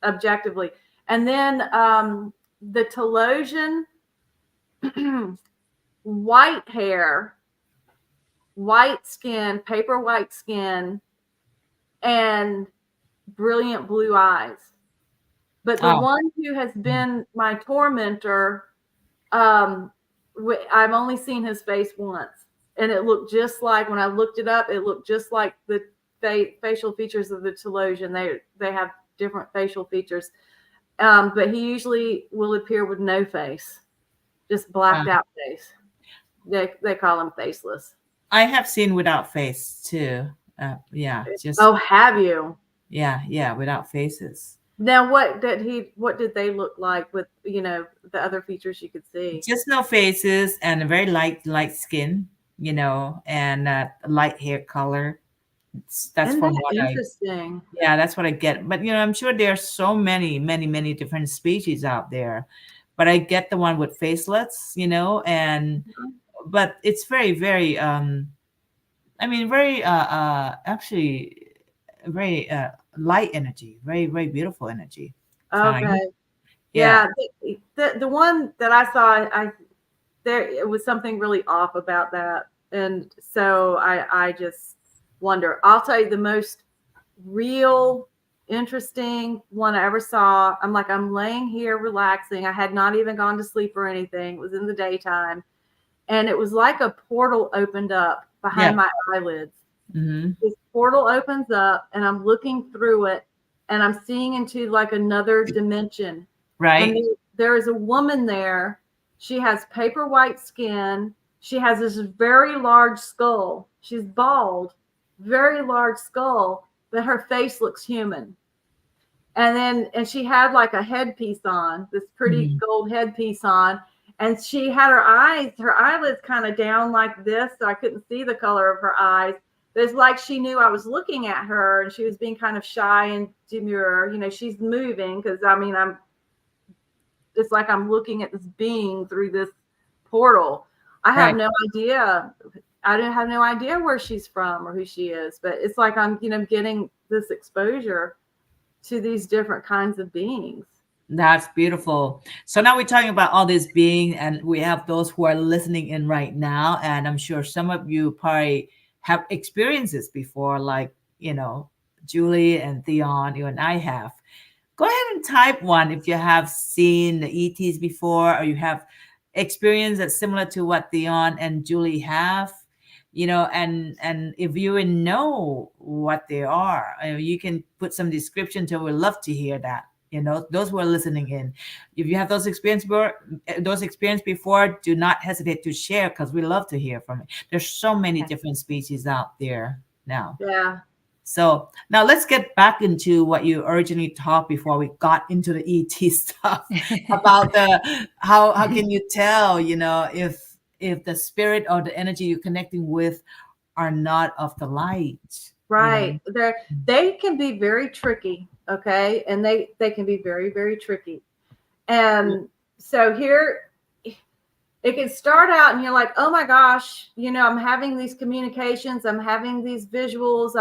objectively. And then the Telosian, white hair, white skin, paper white skin, and brilliant blue eyes. But the one who has been my tormentor, I've only seen his face once. And it looked just like, when I looked it up, it looked just like the facial features of the Telosian. They have different facial features. But he usually will appear with no face, just blacked out face. They call them faceless. I have seen without face too. Yeah, just Oh, have you? yeah, without faces. Now, what did they look like with, the other features you could see? Just no faces and a very light skin, and light hair color. That's Isn't from that what I interesting? yeah, that's what I get. But I'm sure there are so many different species out there. But I get the one with facelets, and but it's very I mean very actually very light energy, very beautiful energy. Kind. Okay. Yeah. Yeah, the one that I saw, there it was something really off about that, and so I just wonder. I'll tell you the most real interesting one I ever saw. I'm laying here relaxing. I had not even gone to sleep or anything. It was in the daytime, and it was like a portal opened up Yeah. behind my eyelids. Hmm. This portal opens up, and I'm looking through it, and I'm seeing into like another dimension. And Right. there is a woman there. She has paper white skin. She has this very large skull. She's bald, very large skull, but her face looks human. And she had like a headpiece on, this pretty Mhm. gold headpiece on. And she had her eyelids kind of down like this, so I couldn't see the color of her eyes. But it's like she knew I was looking at her, and she was being kind of shy and demure. She's moving because it's like I'm looking at this being through this portal. I have Right. no idea. I don't have no idea where she's from or who she is, but it's like I'm, getting this exposure to these different kinds of beings. That's beautiful. So now we're talking about all this being, and we have those who are listening in right now. And I'm sure some of you probably have experienced this before, like, Julie and Theon, you and I have. Go ahead and type one if you have seen the ETs before, or you have experience that's similar to what Theon and Julie have. And if you know what they are, you can put some description to. We'd love to hear that. Those who are listening in, if you have those experience before, do not hesitate to share, because we love to hear from it. There's so many different species out there now. Yeah. So now let's get back into what you originally taught before we got into the ET stuff about the how can you tell, if the spirit or the energy you're connecting with are not of the light. Right. They can be very tricky. Okay. And they can be very, very tricky. And so here it can start out and you're like, oh my gosh, I'm having these communications, I'm having these visuals,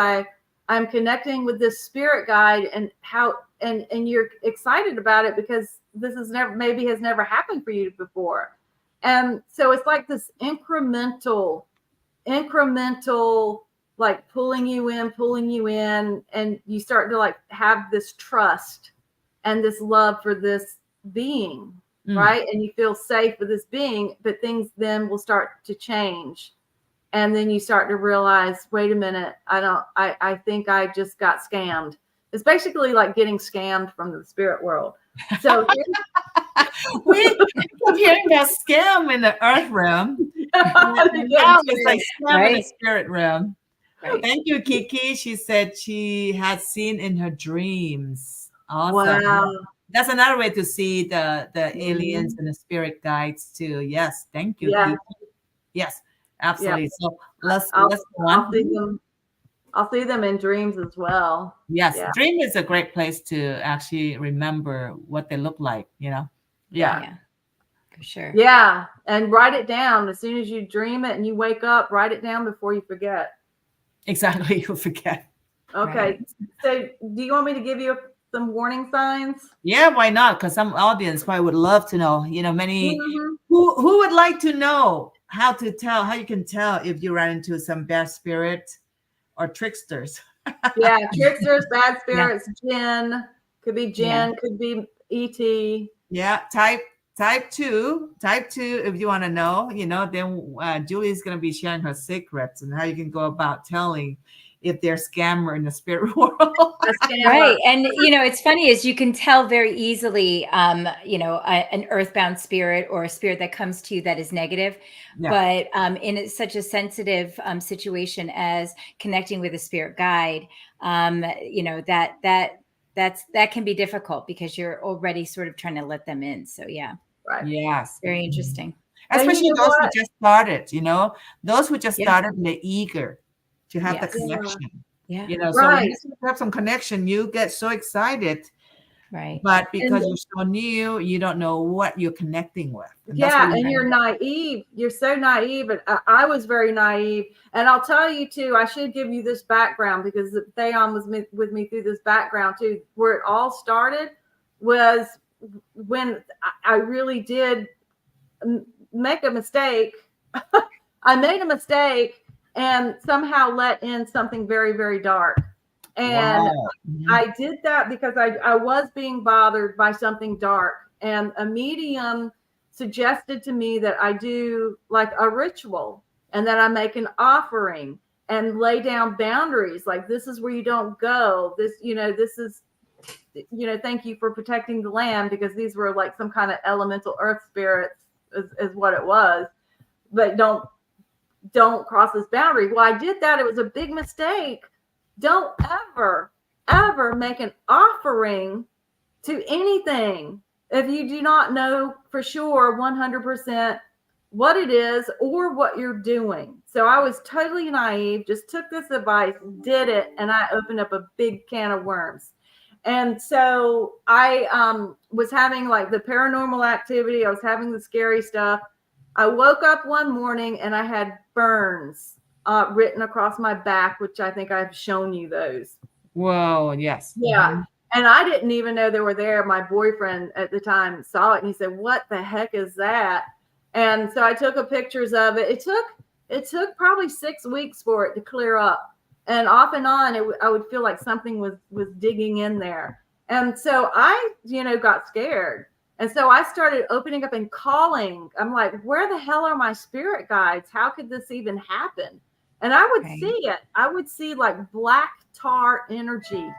I'm connecting with this spirit guide, and and you're excited about it because this has never happened for you before. And so it's like this incremental, like pulling you in, and you start to like have this trust and this love for this being. Right. And you feel safe with this being, but things then will start to change. And then you start to realize, wait a minute, I think I just got scammed. It's basically like getting scammed from the spirit world. So we keep hearing that scam in the earth realm. Now it's like scam in the spirit realm. Right. Thank you, Kiki. She said she had seen in her dreams. Awesome. Wow. That's another way to see the aliens and the spirit guides too. Yes, thank you. Yeah. Kiki. Yes, absolutely. Yeah. So let's go on. I'll see them in dreams as well. Yes, dream is a great place to actually remember what they look like. Yeah, for sure. Yeah, and write it down as soon as you dream it and you wake up. Write it down before you forget. Exactly, you'll forget. Okay. Right. So, do you want me to give you some warning signs? Yeah, why not? Because some audience probably would love to know. Many who would like to know how you can tell if you run into some bad spirit or tricksters. Yeah, tricksters, bad spirits, jinn. Could be jinn, could be ET. Yeah, type two if you want to know. Then Julie's going to be sharing her secrets and how you can go about telling if they're scammer in the spirit world. Right. And, it's funny is you can tell very easily, an earthbound spirit or a spirit that comes to you that is negative. Yeah. But such a sensitive situation as connecting with a spirit guide, that can be difficult because you're already sort of trying to let them in. So, yeah, Right. Yes. very interesting. And Especially you know those who what? just started, those who just Yeah. started, they're eager to have the Yes. connection. Yeah. So when Right. you have some connection, you get so excited, Right. but because And you're so new, you don't know what you're connecting with. And that's yeah, really and you're naive. You're so naive. And I was very naive. And I'll tell you too, I should give you this background because Theon was with me through this background too. Where it all started was when I really did make a mistake. I made a mistake and somehow let in something very, very dark. And wow. Mhm. I did that because I was being bothered by something dark. And a medium suggested to me that I do like a ritual and that I make an offering and lay down boundaries. Like, this is where you don't go. This is, thank you for protecting the land, because these were like some kind of elemental earth spirits is what it was. But don't cross this boundary. Well, I did that. It was a big mistake. Don't ever make an offering to anything if you do not know for sure 100% what it is or what you're doing. So I was totally naive, just took this advice, did it, and I opened up a big can of worms. And so I was having like the paranormal activity. I was having the scary stuff. I woke up one morning and I had burns written across my back, which I think I've shown you those. Whoa, yes. Yeah. Mhm. And I didn't even know they were there. My boyfriend at the time saw it and he said, "What the heck is that?" And so I took a pictures of it. It took probably 6 weeks for it to clear up. And off and on, I would feel like something was digging in there. And so I, got scared. And so I started opening up and calling. I'm like, where the hell are my spirit guides? How could this even happen? And I would see it. I would see like black tar energy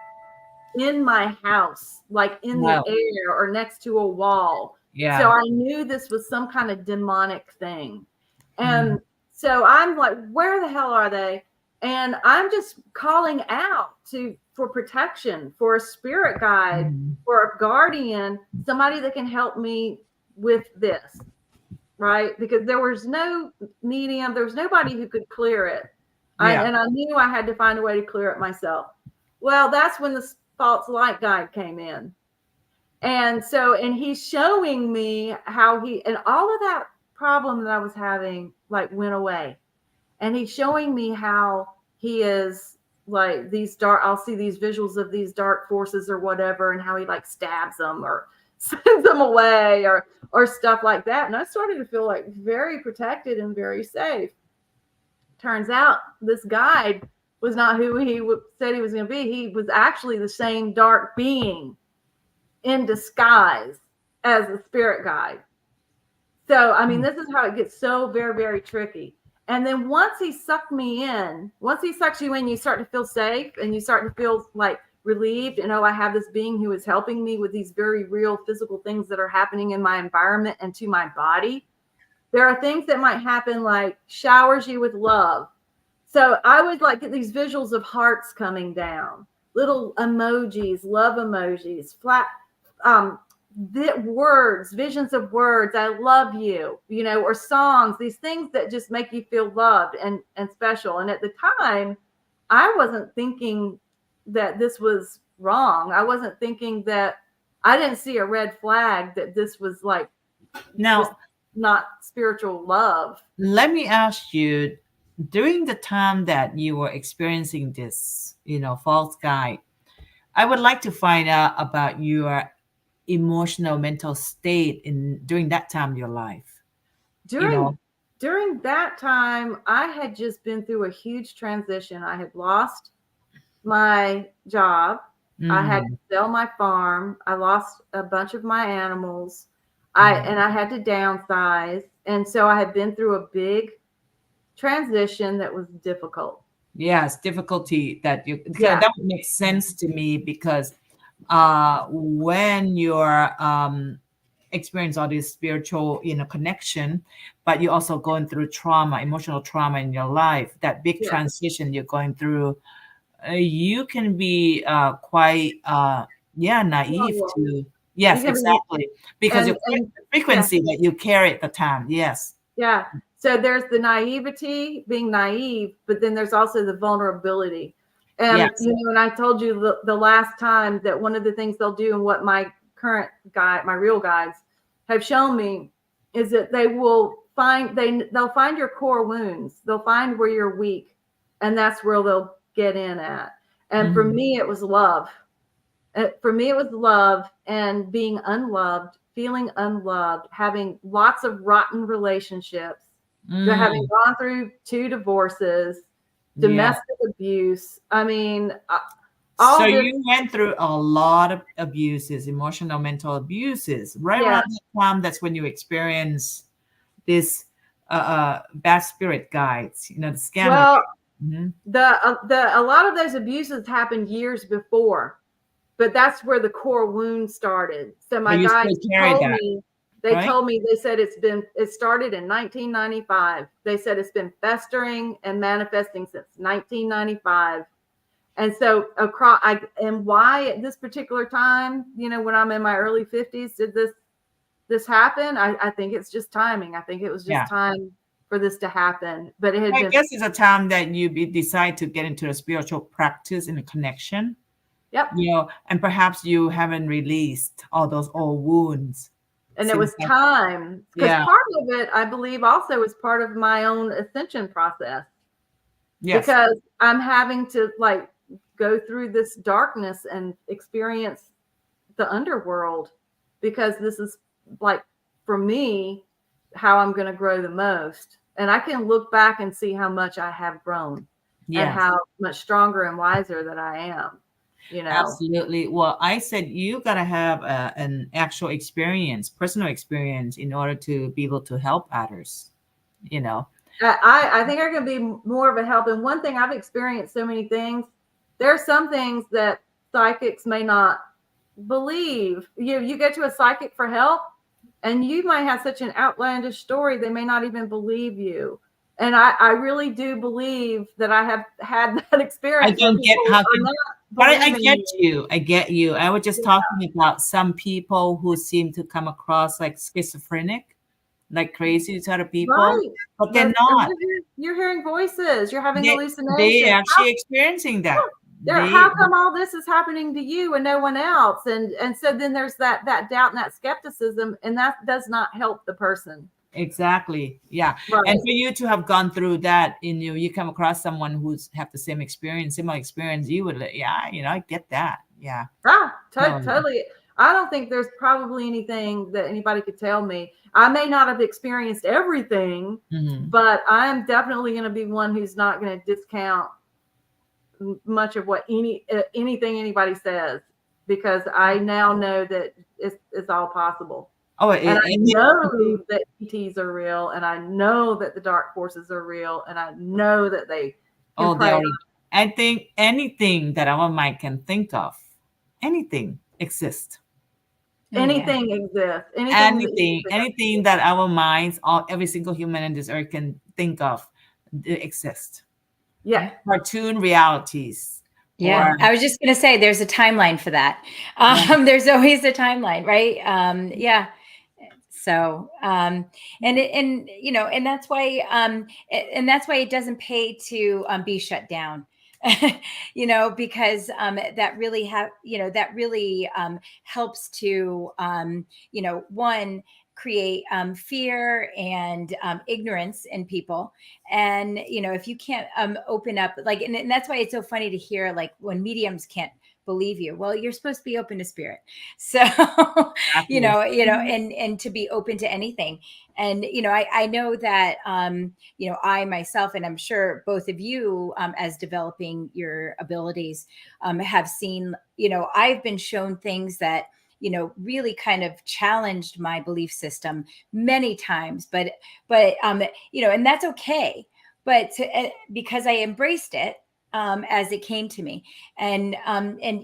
in my house, like in the Wow. air or next to a wall. Yeah. So I knew this was some kind of demonic thing. And Mhm. so I'm like, where the hell are they? And I'm just calling out for protection, for a spirit guide, Mhm. for a guardian, somebody that can help me with this, right? Because there was no medium, there was nobody who could clear it. Yeah. And I knew I had to find a way to clear it myself. Well, that's when the false light guide came in. And he's showing me how and all of that problem that I was having like went away. And he's showing me how he is like these I'll see these visuals of these dark forces or whatever, and how he like stabs them or sends them away or stuff like that. And I started to feel like very protected and very safe. Turns out this guide was not who he said he was going to be. He was actually the same dark being in disguise as a spirit guide. So, I mean, this is how it gets so very, very tricky. And then once he sucks you in, you start to feel safe and you start to feel like relieved. And I have this being who is helping me with these very real physical things that are happening in my environment and to my body. There are things that might happen, like showers you with love. So I would like get these visuals of hearts coming down, little emojis, love emojis, flat words, visions of words, I love you, or songs, these things that just make you feel loved and special. And at the time, I wasn't thinking that this was wrong. I wasn't thinking that, I didn't see a red flag that this was like Now, not spiritual love. let me ask you, during the time that you were experiencing this, false guide, I would like to find out about your emotional mental state during that time in your life. During that time, I had just been through a huge transition. I had lost my job. I had to sell my farm. I lost a bunch of my animals. And I had to downsize. And so I had been through a big transition that was difficult. Yes, difficulty that you Yeah. that would make sense to me because when you're experience all this spiritual, connection, but you're also going through trauma, emotional trauma in your life, that big Yeah. transition you're going through, you can be quite naive Well, to, you yes, can be, exactly, because and the yeah. frequency that you carry at the time. Yes. Yeah. So there's the naivety, being naive, but then there's also the vulnerability. And, Yes. and I told you the last time that one of the things they'll do, and what my current guide, my real guides have shown me, is that they'll find your core wounds. They'll find where you're weak, and that's where they'll get in at. And for Mhm. me, it was love. For me, it was love and being unloved, feeling unloved, having lots of rotten relationships, having Mm. gone through 2 divorces, Yeah. domestic abuse. I mean, So all this. you went through a lot of abuses, emotional, mental abuses. Right Yeah. around that time, that's when you experience this bad spirit guides, the scammer. Well, Hmm. a lot of those abuses happened years before, but that's where the core wound started. So But my you still guides carry told that, me, right? they said it started in 1995. They said it's been festering and manifesting since 1995. And so and why at this particular time, when I'm in my early 50s, did this happen? I think it's just timing. I think it was just Yeah. time for this to happen. But it had I been, guess it's a time that you decide to get into a spiritual practice and a connection, yep. and perhaps you haven't released all those old wounds. And it Seems was like, time, because yeah, part of it, I believe, also is part of my own ascension process, yes, because I'm having to go through this darkness and experience the underworld, because this is like, for me, how I'm going to grow the most. And I can look back and see how much I have grown and yes. how much stronger and wiser that I am, Absolutely. Well, I said you gotta have an actual experience, personal experience, in order to be able to help others. You know. I think I can be more of a help. And one thing, I've experienced so many things. There are some things that psychics may not believe. You go to a psychic for help, and you might have such an outlandish story, they may not even believe you. And I really do believe that I have had that I experience where don't get people how are can, not but I believing get you. you. I get you. I was just Yeah. talking about some people who seem to come across like schizophrenic, like crazy to other people, Right. but they're But not. you're hearing voices, you're having They hallucinations. actually experiencing that. How come all this is happening to you and no one else? And so then there's that doubt and that skepticism, and that does not help the person. Exactly. Yeah. Right. And for you to have gone through that, you come across someone who's have the same experience, similar experience, you would, yeah, I get that. Yeah. Totally. Totally. I don't think there's probably anything that anybody could tell me. I may not have experienced everything, Mhm. but I'm definitely going to be one who's not going to discount much of what anything anybody says, because I now know that it's all possible. Oh, And I know that ETs are real, and I know that the dark forces are real, and I know that they can oh, they prey. already, I think anything that our mind can think of, anything exists. Oh, yeah. Anything exists. Anything that you can think of. Anything that our minds, every single human in this earth can think of, exists. Yeah. Cartoon realities. Yeah, Or I was just going to say there's a timeline for that. There's always a timeline, right? Yeah. So, and that's why, and that's why it doesn't pay to be shut down, because that really helps to, one, create fear and ignorance in people. And if you can't open up, and that's why it's so funny to hear, like, when mediums can't believe you, well, you're supposed to be open to spirit. So and to be open to anything. And I know that I myself, and I'm sure both of you, as developing your abilities, have seen, I've been shown things that really kind of challenged my belief system many times, but and that's okay. because I embraced it as it came to me, and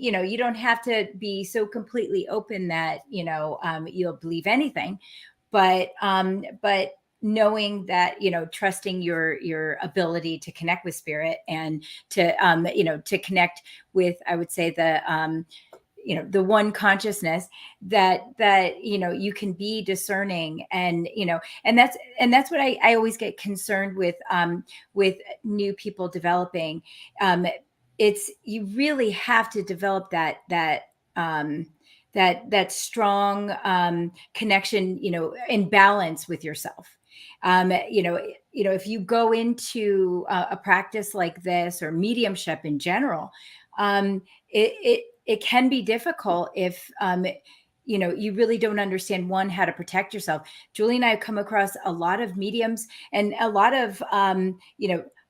you don't have to be so completely open that you'll believe anything, but knowing that, trusting your ability to connect with spirit, and to connect with, I would say, the one consciousness, that you can be discerning, and that's what I always get concerned with new people developing. It's, you really have to develop that strong connection, in balance with yourself. If you go into a practice like this, or mediumship in general, it can be difficult if you really don't understand, one, how to protect yourself. Julie and I have come across a lot of mediums, and a lot of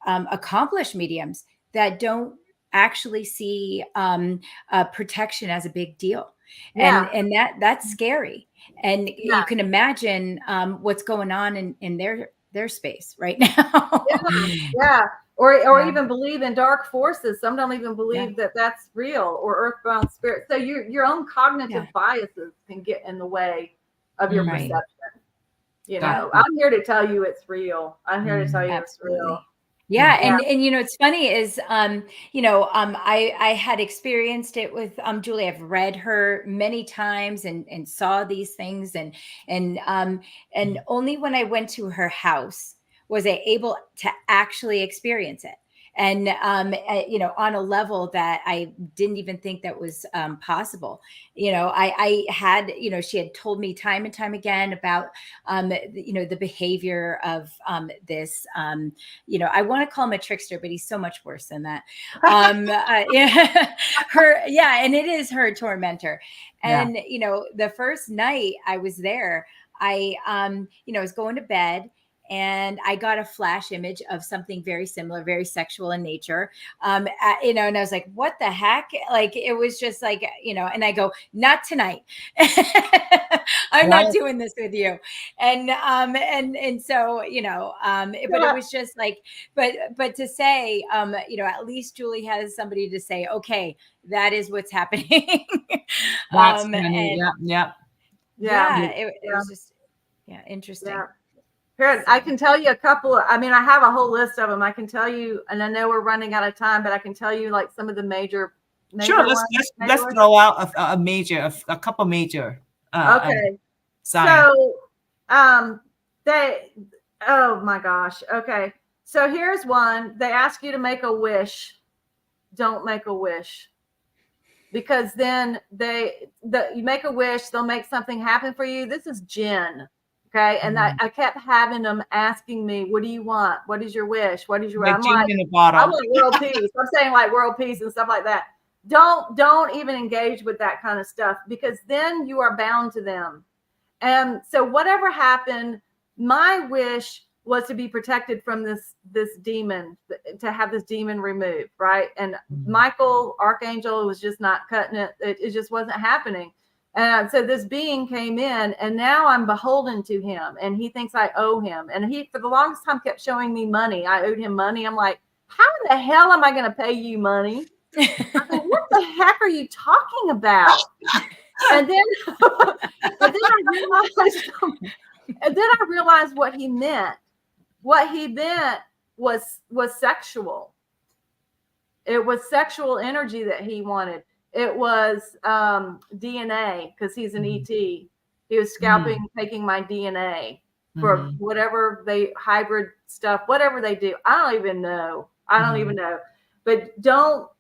accomplished mediums that don't actually see protection as a big deal. Yeah. And that's scary. And Yeah. you can imagine what's going on in their space right now. Yeah. Or Yeah. even believe in dark forces. Some don't even believe that that's real, or earthbound spirit. So your own cognitive biases can get in the way of your Right. perception. I'm here to tell you it's real. I'm here to tell you it's real. Absolutely. Yeah. And it's funny is, I had experienced it with Julie. I've read her many times and saw these things, and only when I went to her house was I able to actually experience it. And, on a level that I didn't even think that was possible. I had, she had told me time and time again about, the behavior of this, I want to call him a trickster, but he's so much worse than that. Yeah, and it is her tormentor. And, the first night I was there, I was going to bed, and I got a flash image of something very similar, very sexual in nature. And I was like, what the heck? Like, it was just like, and I go, not tonight. I'm not doing this with you. And so, but it was just like, but to say, at least Julie has somebody to say, okay, that is what's happening. That's funny. Yeah. It was just, interesting. Yeah. Here, I can tell you a couple of, I have a whole list of them. I can tell you, and I know we're running out of time, but I can tell you like some of the major sure, let's throw out a couple major okay. signs. So oh my gosh. Okay. So here's one. They ask you to make a wish. Don't make a wish. Because then you make a wish, they'll make something happen for you. This is Jen. Okay. And I kept having them asking me, what do you want? What is your wish? What is your wish? I'm like, I want world peace. I'm saying like world peace and stuff like that. Don't even engage with that kind of stuff, because then you are bound to them. And so whatever happened, my wish was to be protected from this demon, to have this demon removed. Right. And Michael, Archangel, was just not cutting it. It just wasn't happening. And so this being came in, and now I'm beholden to him, and he thinks I owe him. And he, for the longest time, kept showing me money. I owed him money. I'm like, how in the hell am I going to pay you money? I mean, what the heck are you talking about? And then, I realized what he meant. What he meant was sexual. It was sexual energy that he wanted. It was DNA, because he's an ET. He was scalping, taking my DNA for whatever hybrid stuff, whatever they do. I don't even know. But don't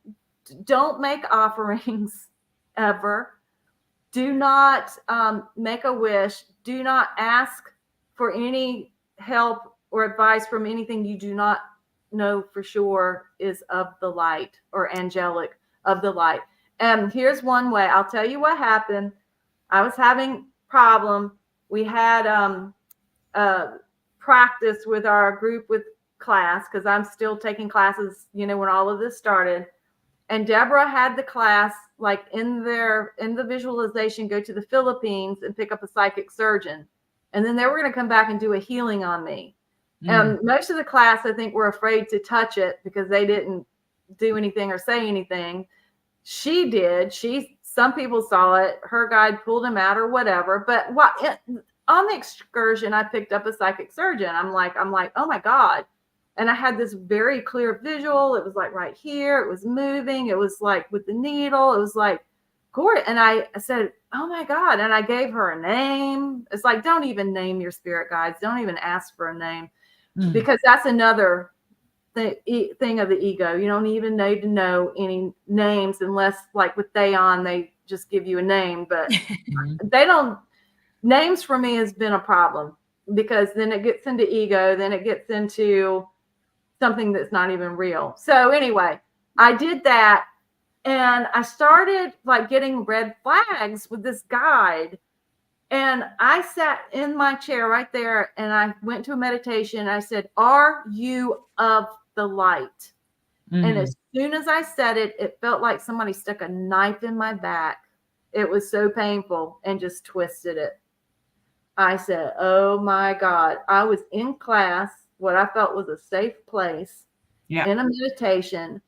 make offerings ever. Do not make a wish. Do not ask for any help or advice from anything you do not know for sure is of the light or angelic of the light. And here's one way. I'll tell you what happened. I was having problem. We had practice with our group with class, because I'm still taking classes, when all of this started. And Deborah had the class like in the visualization, go to the Philippines and pick up a psychic surgeon. And then they were going to come back and do a healing on me. And most of the class, I think, were afraid to touch it because they didn't do anything or say anything. She did. Some people saw it. Her guide pulled him out or whatever. But on the excursion, I picked up a psychic surgeon. I'm like, oh my God. And I had this very clear visual. It was like right here. It was moving. It was like with the needle. It was like, gorgeous. And I said, oh my God. And I gave her a name. It's like, don't even name your spirit guides. Don't even ask for a name, because that's another thing of the ego. You don't even need to know any names unless, like with Theon, they just give you a name. But they don't. Names for me has been a problem, because then it gets into ego. Then it gets into something that's not even real. So anyway, I did that. And I started like getting red flags with this guide. And I sat in my chair right there and I went to a meditation. I said, are you of the light? And as soon as I said it, it felt like somebody stuck a knife in my back. It was so painful, and just twisted it. I said, oh my God. I was in class, what I felt was a safe place, in a meditation,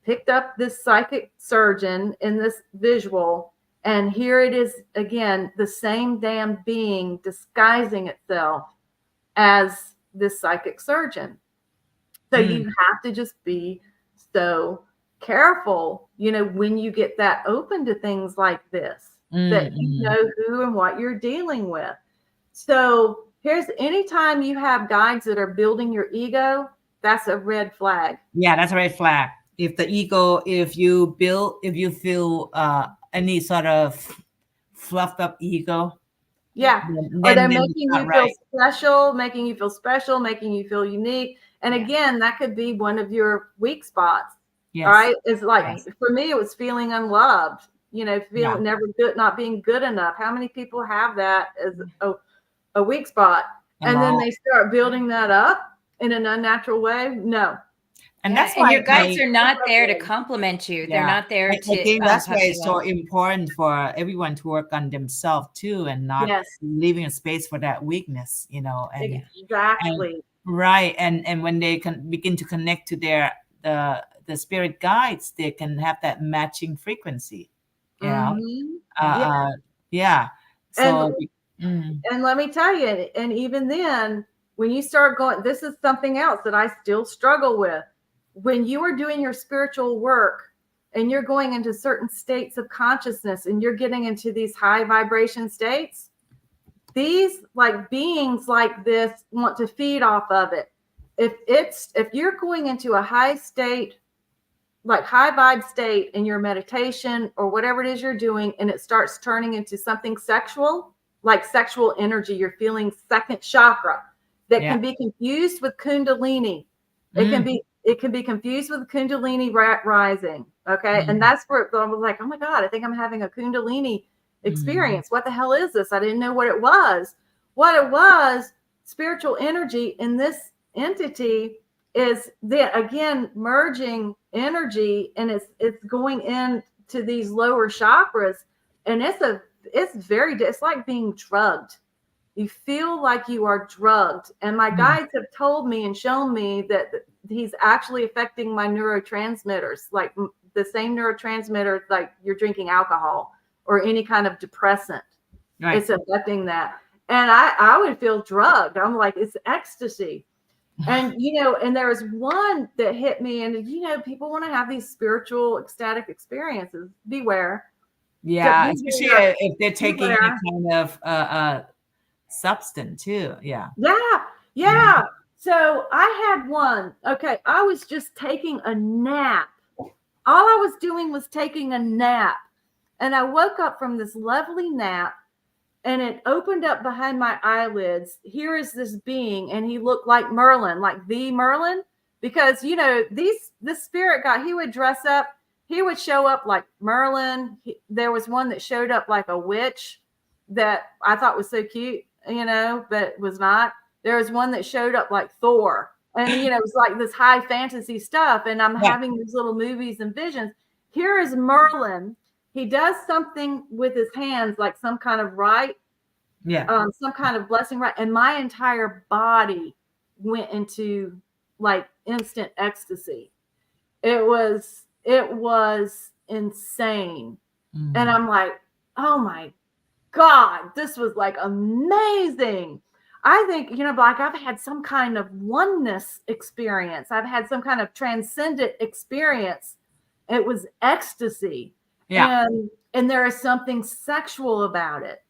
picked up this psychic surgeon in this visual, and here it is again, the same damn being disguising itself as this psychic surgeon. So you have to just be so careful, when you get that open to things like this, that you know who and what you're dealing with. So anytime you have guides that are building your ego, that's a red flag. Yeah, that's a red flag. If the ego, if you feel any sort of fluffed up ego, or they're making you feel special, making you feel unique. And again, that could be one of your weak spots. All right. It's like, for me, it was feeling unloved, feeling never good, not being good enough. How many people have that as a weak spot? And then they start building that up in an unnatural way. No. And that's why your guides are not there to compliment you. They're not there to. I think that's why it's so important for everyone to work on themselves too, and not leaving a space for that weakness, And, exactly. Right. And when they can begin to connect to their the spirit guides, they can have that matching frequency. So and let me tell you, and even then, when you start going, this is something else that I still struggle with. When you are doing your spiritual work and you're going into certain states of consciousness and you're getting into these high vibration states, these like beings like this want to feed off of it. If you're going into a high state, like high vibe state in your meditation or whatever it is you're doing, and it starts turning into something sexual, like sexual energy, you're feeling second chakra that can be confused with Kundalini. It can be confused with Kundalini rising. Okay. And that's where I was like, oh my God, I think I'm having a Kundalini experience. What the hell is this? I didn't know what it was. What it was, spiritual energy in this entity is again merging energy, and it's going into these lower chakras, and it's like being drugged. You feel like you are drugged. And my guides have told me and shown me that he's actually affecting my neurotransmitters, like the same neurotransmitter like you're drinking alcohol or any kind of depressant. Right. It's affecting that. And I would feel drugged. I'm like, it's ecstasy. And, and there was one that hit me, and, people want to have these spiritual ecstatic experiences. Beware. Yeah. Especially if they're taking any kind of substance too. Yeah. So I had one. Okay. I was just taking a nap. All I was doing was taking a nap. And I woke up from this lovely nap, and it opened up behind my eyelids. Here is this being, and he looked like Merlin, like the Merlin, because this spirit guy, he would dress up. He would show up like Merlin. There was one that showed up like a witch that I thought was so cute, but was not. There was one that showed up like Thor, and it was like this high fantasy stuff. And I'm having these little movies and visions. Here is Merlin. He does something with his hands, like some kind of rite, some kind of blessing rite, and my entire body went into like instant ecstasy. It was insane. And Mm. I'm like, oh my God, this was like amazing. I think, like I've had some kind of oneness experience. I've had some kind of transcendent experience. It was ecstasy. Yeah. And there is something sexual about it.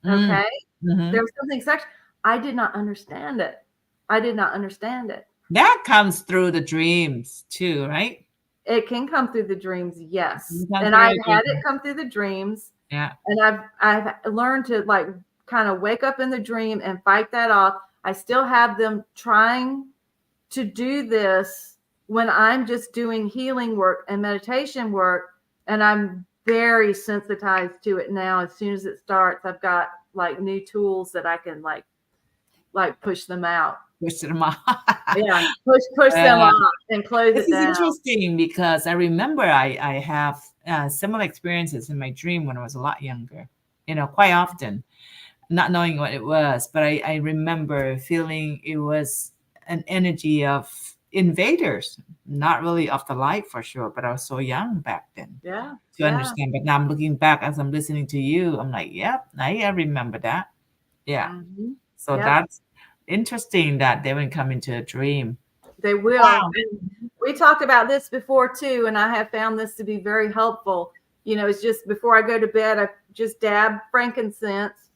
Mm. Okay. Mhm. There's something sexual. I did not understand it. I did not understand it. That comes through the dreams too, right? It can come through the dreams, yes. It comes And through I've the had it dreams. come through the dreams. Yeah. And I've learned to like kind of wake up in the dream and fight that off. I still have them trying to do this when I'm just doing healing work and meditation work, and I'm very sensitized to it now. As soon as it starts, I've got like new tools that I can like push them out. Push them out. Yeah, push them off and close This it is down. interesting because I remember I have similar experiences in my dream when I was a lot younger, quite often, not knowing what it was. But I remember feeling it was an energy of invaders, not really of the light for sure, but I was so young back then Yeah, to yeah. understand. But now I'm looking back as I'm listening to you, I'm like, yep, I remember that. Yeah. Mhm. So Yep. that's interesting that they would come into a dream. They will. Wow. And we talked about this before too, and I have found this to be very helpful. It's just before I go to bed, I just dab frankincense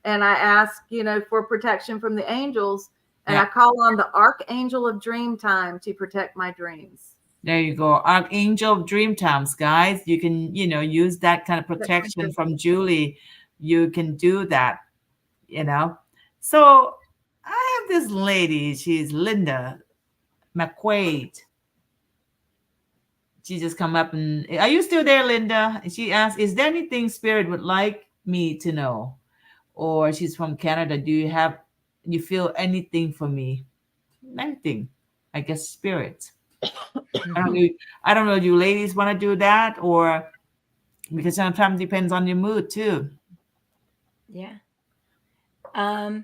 and I ask, for protection from the angels. And Yeah. I call on the archangel of dream time to protect my dreams. There you go. Archangel of dream times, guys. You can, use that kind of protection from Julie. You can do that, you know. So I have this lady, she's Linda McQuaid. She just come up and are you still there, Linda? And she asked, is there anything spirit would like me to know? Or she's from Canada. Do you feel anything for me? Anything. I guess spirit. I don't know. Do you ladies want to do that, or because sometimes depends on your mood too. Yeah. Yeah,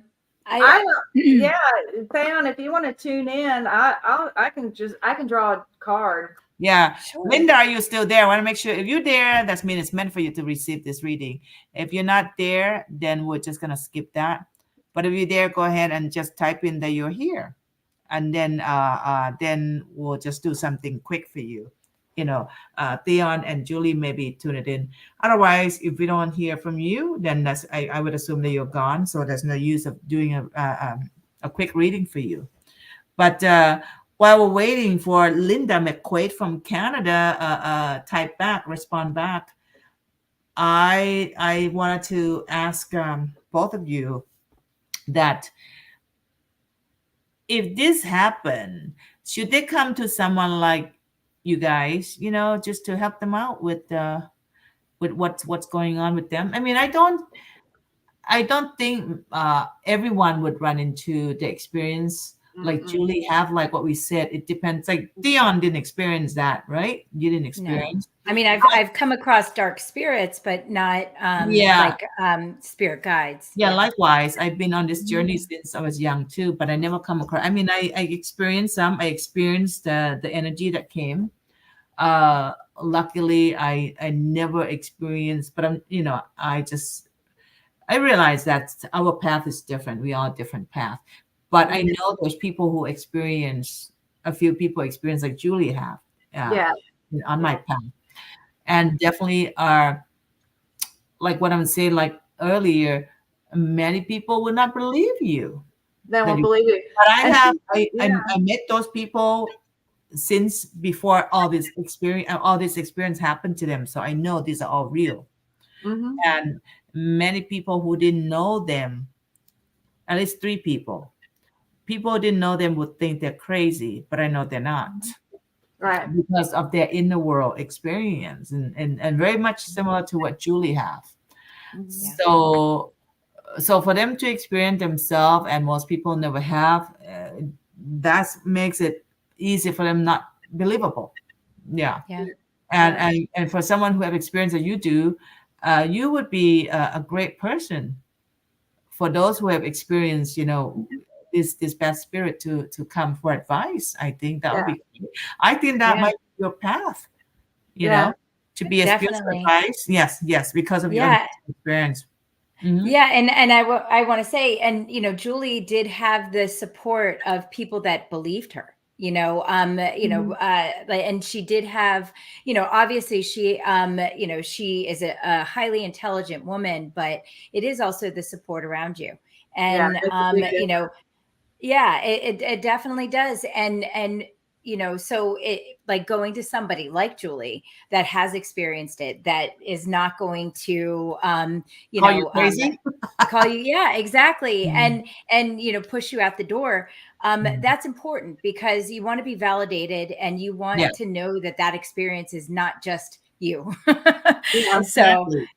Theon, if you want to tune in, I can draw a card. Yeah, Sure. Linda, are you still there? I want to make sure if you're there, that's mean it's meant for you to receive this reading. If you're not there, then we're just gonna skip that. But if you're there, go ahead and just type in that you're here, and then we'll just do something quick for you. Theon and Julie maybe tune it in. Otherwise, if we don't hear from you, then I would assume that you're gone. So there's no use of doing a quick reading for you. But while we're waiting for Linda McQuaid from Canada, respond back, I wanted to ask both of you that if this happened, should they come to someone like you guys, just to help them out with what's going on with them? I mean, I don't think everyone would run into the experience like Julie have, like what we said. It depends. Like Theon didn't experience that, right? You didn't No. experience. I mean, I've come across dark spirits, but not Yeah. like spirit guides. Yeah, likewise. I've been on this journey since I was young too, but I never come across. I mean, I experienced some. I experienced the energy that came. Luckily, I never experienced, but I realize that our path is different. We are different path. But I know there's people who experience, a few people experience like Julie have Yeah. on my path. And definitely are, like what I'm saying, like earlier, many people will not believe you. They won't believe it. But I And have, yeah. I met those people since before all this experience happened to them. So I know these are all real. Mhm. And many people who didn't know them, at least 3 people who didn't know them would think they're crazy, but I know they're not, Right. because of their inner world experience, and very much similar to what Julie have. Mhm. So for them to experience themselves, and most people never have, that makes it easy for them not believable. Yeah. Yeah. And for someone who have experience that you do, you would be a great person for those who have experienced, this bad spirit to come for advice. I think that would Yeah. be. I think that Yeah. might be your path. You Yeah. know, to be a spiritual Definitely. advice. Yes, yes, because of your Yeah. experience. Mhm. Yeah, and I want to say, and Julie did have the support of people that believed her. And she did have, obviously she is a highly intelligent woman, but it is also the support around you, Yeah. and It's a big difference. yeah, it definitely does. And so it, like, going to somebody like Julie that has experienced it, that is not going to Call you crazy? call you, yeah, exactly, Mm. and push you out the door. Mm. That's important, because you want to be validated, and you want Yeah, to know that that experience is not just you. Yeah. So exactly.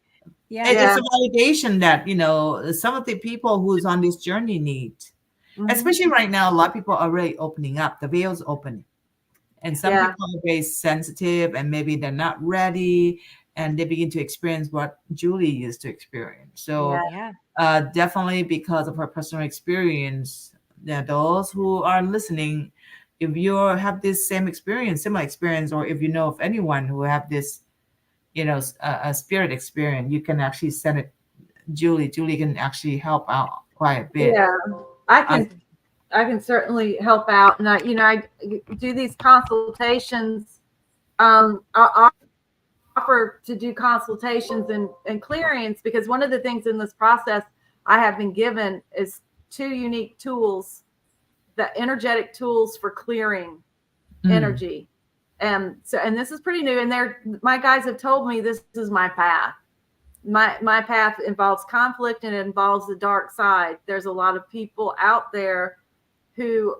yeah. It's Yeah. a validation that some of the people who's on this journey need. Mhm. Especially right now, a lot of people are really opening up. The veil's open, and some Yeah. people are very sensitive, and maybe they're not ready, and they begin to experience what Julie used to experience. Yeah. So Yeah. definitely because of her personal experience, those who are listening, if you have this same experience, similar experience, or if you know of anyone who have this, a spirit experience, you can actually send it Julie. Julie can actually help out quite a bit. Yeah. I I, can I can certainly help out. And I do these consultations. I offer to do consultations and clearings, because one of the things in this process I have been given is 2 unique tools, the energetic tools for clearing mm, energy. And this is pretty new. And my guys have told me this is my path. My path involves conflict, and it involves the dark side. There's a lot of people out there who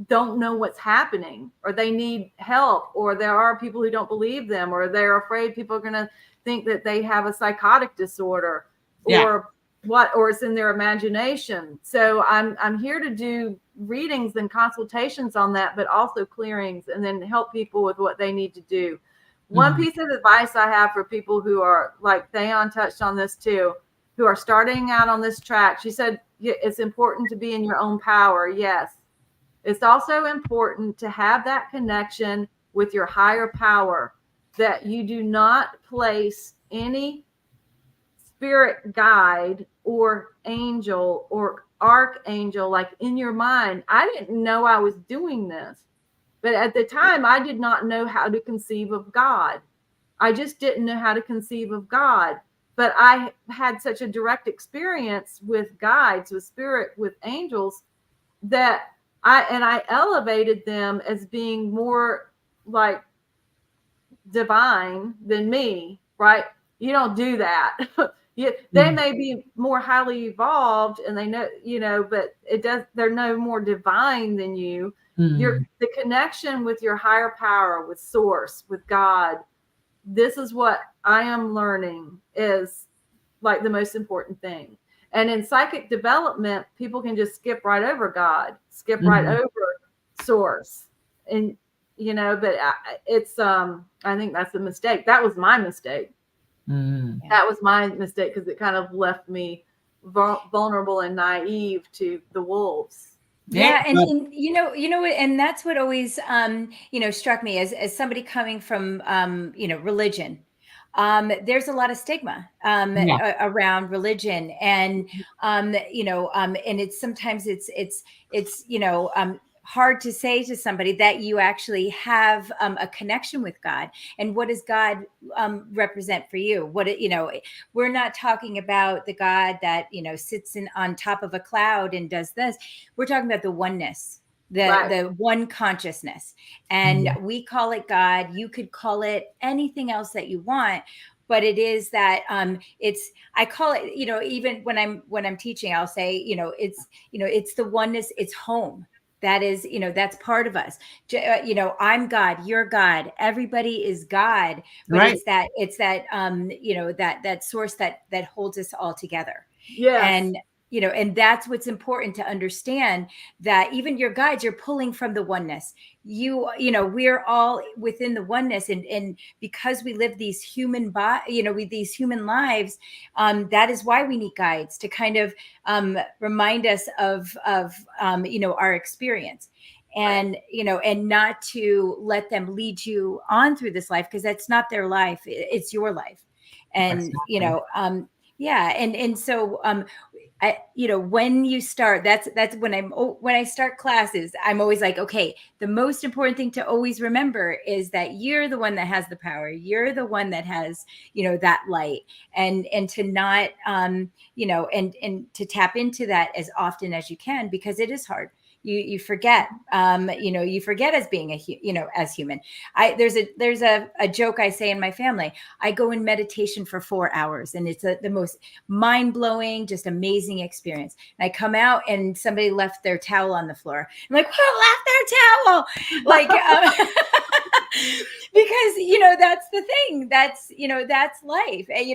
don't know what's happening, or they need help, or there are people who don't believe them, or they're afraid people are going to think that they have a psychotic disorder, yeah. or it's in their imagination. So I'm here to do readings and consultations on that, but also clearings, and then help people with what they need to do. One Mhm. piece of advice I have for people who are, like Theon touched on this too, who are starting out on this track. She said it's important to be in your own power. Yes. It's also important to have that connection with your higher power, that you do not place any spirit guide or angel or archangel like in your mind. I didn't know I was doing this, but at the time I did not know how to conceive of God. I just didn't know how to conceive of God. But I had such a direct experience with guides, with spirit, with angels, that I elevated them as being more like divine than me, right? You don't do that. They may be more highly evolved, and they know, but they're no more divine than you. Mm. The connection with your higher power, with source, with God, this is what I am learning is like the most important thing. And in psychic development, people can just skip right over God, skip right Mhm. over source. And, but I think that's a mistake. That was my mistake. Mm. That was my mistake, because it kind of left me vulnerable and naive to the wolves. Yeah, Yeah, and and that's what always struck me as somebody coming from religion. There's a lot of stigma yeah, around religion, and and it's sometimes it's hard to say to somebody that you actually have a connection with God. And what does God represent for you? We're not talking about the God that sits on top of a cloud and does this. We're talking about the oneness, Right. the one consciousness, and Mhm. we call it God. You could call it anything else that you want, but it is that I call it, even when I'm teaching, I'll say, it's the oneness, it's home. That is, that's part of us. I'm God, you're God, everybody is God, but Right. it's that that source that holds us all together. Yes. And and that's what's important to understand, that even your guides, you're pulling from the oneness. We're all within the oneness, and because we live these human these human lives, that is why we need guides to kind of remind us of our experience, and and not to let them lead you on through this life, because that's not their life, it's your life. And Exactly. yeah, and so when you start, that's when I start classes, I'm always like, okay, the most important thing to always remember is that you're the one that has the power, you're the one that has that light, and to not and to tap into that as often as you can, because it is hard. You forget, you forget as being as human. There's a joke I say in my family. I go in meditation for 4 hours, and it's the most mind-blowing, just amazing experience. And I come out and somebody left their towel on the floor. I'm like, who left their towel? Like, because that's the thing. That's life. I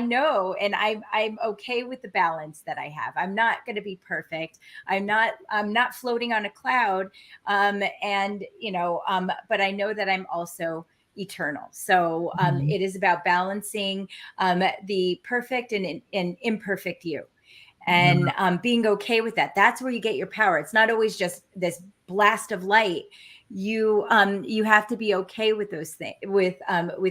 know, and I'm okay with the balance that I have. I'm not going to be perfect. I'm not floating on a cloud. But I know that I'm also eternal. So it is about balancing the perfect and imperfect you, and being okay with that. That's where you get your power. It's not always just this blast of light. You have to be okay with those things, with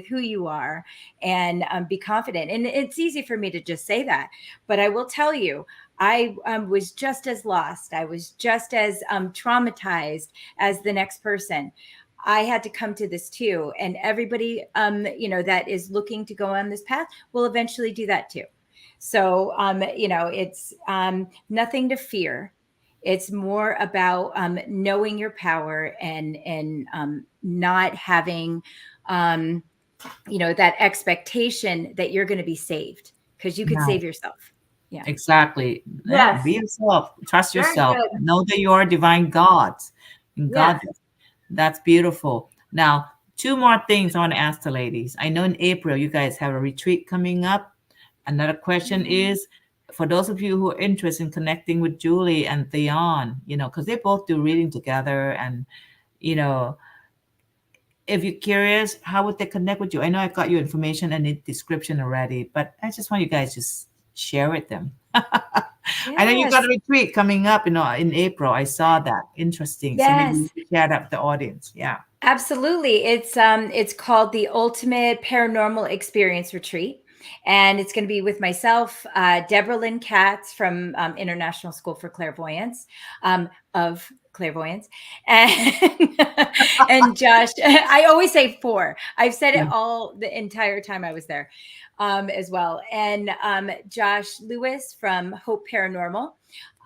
who you are, and be confident. And it's easy for me to just say that, but I will tell you, I was just as lost. I was just as traumatized as the next person. I had to come to this too. And everybody, that is looking to go on this path will eventually do that too. So, it's nothing to fear. It's more about knowing your power, and not having, that expectation that you're going to be saved, because you could Right. save yourself. Yeah. Exactly. Yeah, Yes. be yourself. Trust Very yourself. good. Know that you are divine gods and Yes. goddess. That's beautiful. Now, two more things I want to ask the ladies. I know in April you guys have a retreat coming up. Another question is, for those of you who are interested in connecting with Julie and Theon, because they both do reading together, and you know, if you're curious, how would they connect with you? I know I got your information and the description already, but I just want you guys just share with them. I know you got a Yes. retreat coming up, in April. I saw that. Interesting. So maybe Yes. you can share that with the audience. Yeah. Absolutely. It's called the Ultimate Paranormal Experience Retreat. And it's going to be with myself, Deborah Lynn Katz from International School for Clairvoyance, of Clairvoyance, and, and Josh. I always say 4. I've said it Yeah. all the entire time I was there, as well. And Josh Lewis from Hope Paranormal.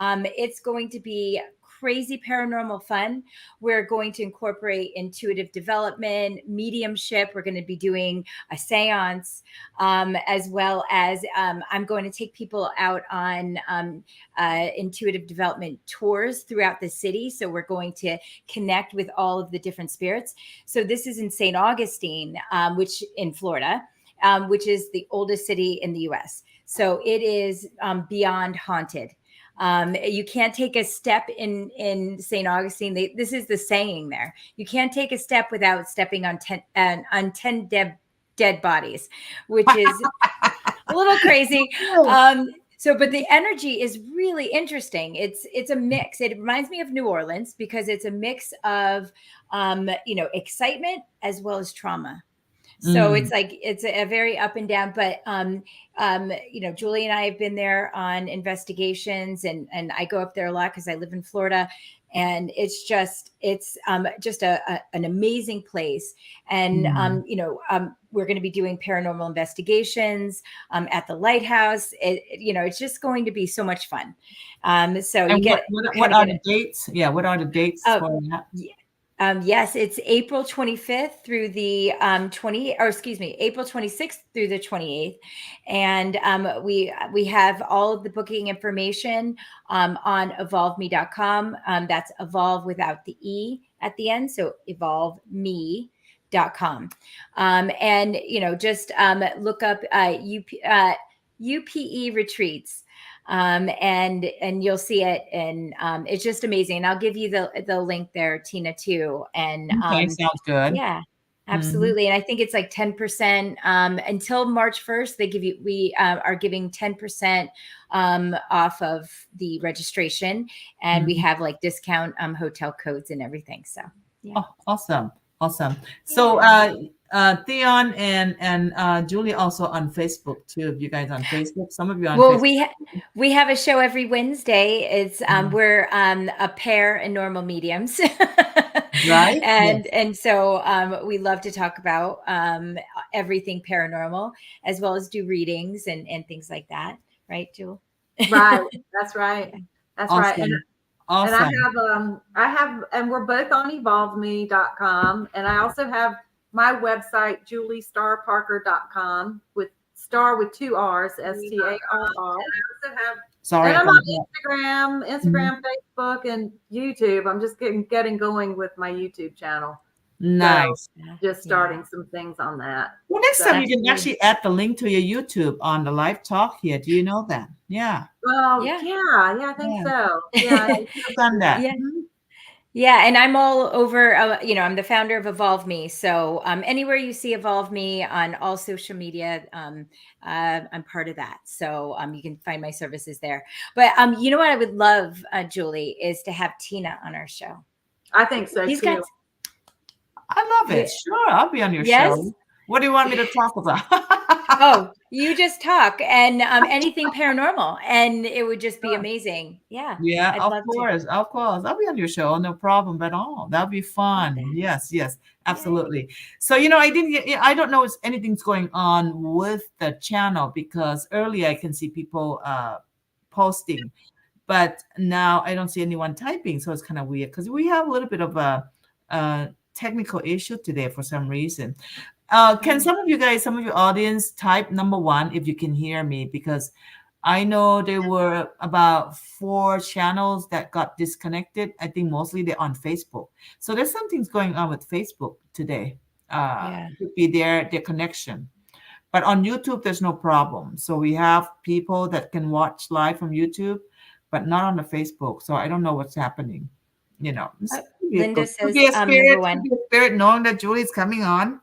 It's going to be crazy paranormal fun. We're going to incorporate intuitive development, mediumship. We're going to be doing a seance, as well as I'm going to take people out on intuitive development tours throughout the city. So we're going to connect with all of the different spirits. So this is in St. Augustine, which in Florida, which is the oldest city in the U.S. So it is beyond haunted. You can't take a step in St. Augustine. This is the saying there. You can't take a step without stepping on 10 dead bodies, which is a little crazy. But the energy is really interesting. It's a mix. It reminds me of New Orleans, because it's a mix of excitement as well as trauma. So Mm. it's like, it's a very up and down, but Julie and I have been there on investigations, and I go up there a lot because I live in Florida, and it's just an amazing place. And Mm. we're going to be doing paranormal investigations at the lighthouse. It's just going to be so much fun. So you And get what kind of are get the it. dates? Yeah, what are the dates Oh, for that? yeah. Yes, it's April 25th through the April 26th through the 28th. And we have all of the booking information on evolveme.com. That's evolve without the E at the end. So evolveme.com. And just look up UPE retreats. And you'll see it, and it's just amazing. And I'll give you the link there, Tina, too. And Okay, sounds good. yeah, Mhm. absolutely. And I think it's like 10% until March 1st. We are giving 10% off of the registration, and we Mhm. have like discount hotel codes and everything. So yeah. Oh, awesome. Awesome. So Yeah. Theon and Julie also on Facebook too. If you guys on Facebook, some of you on Well, Facebook. we have a show every Wednesday. It's Mhm. we're a pair and normal mediums, Right? and Yes. so we love to talk about everything paranormal, as well as do readings and things like that. Right, Jewel? Right. That's right. Yeah. That's right. Awesome. And Awesome. and we're both on evolveme.com. And I also have my website, juliestarparker.com, with star with two R's, STARR. And I also have, Sorry and I'm about on that. Mhm. Instagram, Facebook, and YouTube. I'm just getting going with my YouTube channel. So Nice. just Yeah. starting some things on that. Well, next So, time you can Absolutely. actually add the link to your YouTube on the live talk here. Do you know that? Yeah. well, Yeah. yeah, I think Yeah. so. Yeah. You should have done that. Yeah. Mhm. Yeah, and I'm all over. I'm the founder of Evolve Me. So anywhere you see Evolve Me on all social media, I'm part of that. So you can find my services there. But you know what I would love, Julie, is to have Tina on our show. I think so She's too. got I love yeah, it. Sure, I'll be on your yes. show. What do you want me to talk about? Oh, you just talk and anything paranormal, and it would just be amazing. Yeah, Yeah, I'd of love to. course, of course. I'll be on your show, no problem at all. That'll be Love fun. that. Yes, yes, Yay. absolutely. So, I didn't get, I don't know if anything's going on with the channel because earlier I can see people posting, but now I don't see anyone typing. So it's kind of weird because we have a little bit of a technical issue today for some reason. Can Oh, some of you guys, some of your audience type number one if you can hear me? Because I know there were about 4 channels that got disconnected. I think mostly they're on Facebook. So there's something's going on with Facebook today. yeah. It could be their connection. But on YouTube, there's no problem. So we have people that can watch live from YouTube, but not on the Facebook. So I don't know what's happening. It's Uh, Linda could says be a number spirit, could one. be a spirit knowing that Julie's coming on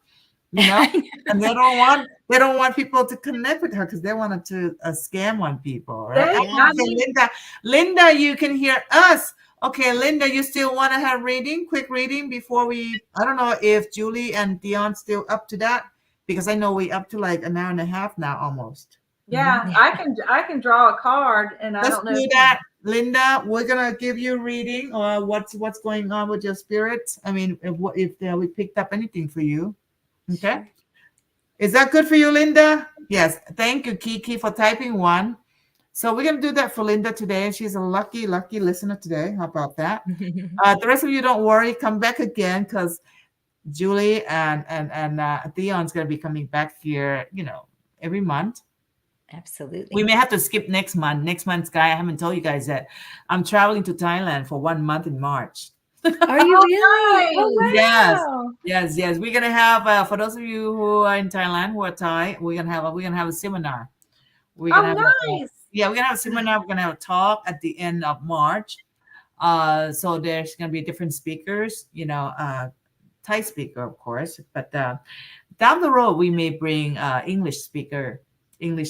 you know I and they don't want people to connect with her because they wanted to scam on people, right? They, Ah, I Yes. okay, mean, Linda, you can hear us. Okay, Linda, you still want to have quick reading before I don't know if Julie and Theon still up to that, because I know we up to like an hour and a half now almost. Mhm. yeah, I can draw a card, and I Let's don't know. do that, Linda. We're gonna give you a reading or what's going on with your spirit. I mean, if we picked up anything for you. Okay. Sure. Is that good for you, Linda? Yes. Thank you, Kiki, for typing one. So we're going to do that for Linda today. She's a lucky, lucky listener today. How about that? The rest of you, don't worry. Come back again because Julie and Theon's going to be coming back here, every month. We Absolutely. may have to skip next month. Next month, guy, I haven't told you guys that I'm traveling to Thailand for 1 month in March. Are you really? nice. Oh, Yes, wow. yes. We're gonna have for those of you who are in Thailand who are Thai, we're gonna have a seminar. We're gonna Oh, have nice. we're gonna have a seminar. We're gonna have a talk at the end of March. So there's gonna be different speakers, Thai speaker, of course, but down the road we may bring English,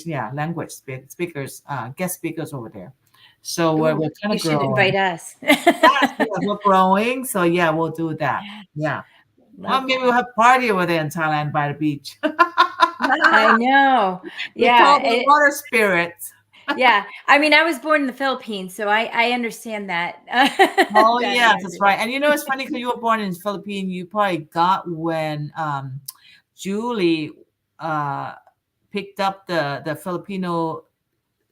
yeah, language speakers, guest speakers over there. So we're Ooh, kind you of should growing. invite us. Yes, we're growing. So yeah, we'll do that. Yeah. Well, Love maybe we'll that. have a party over there in Thailand by the beach. I know. We call Yeah. them water spirits. Yeah. I mean, I was born in the Philippines, so I understand that. Oh That yes, that's energy. right. And it's funny because you were born in the Philippines. You probably got when Julie uh, picked up the Filipino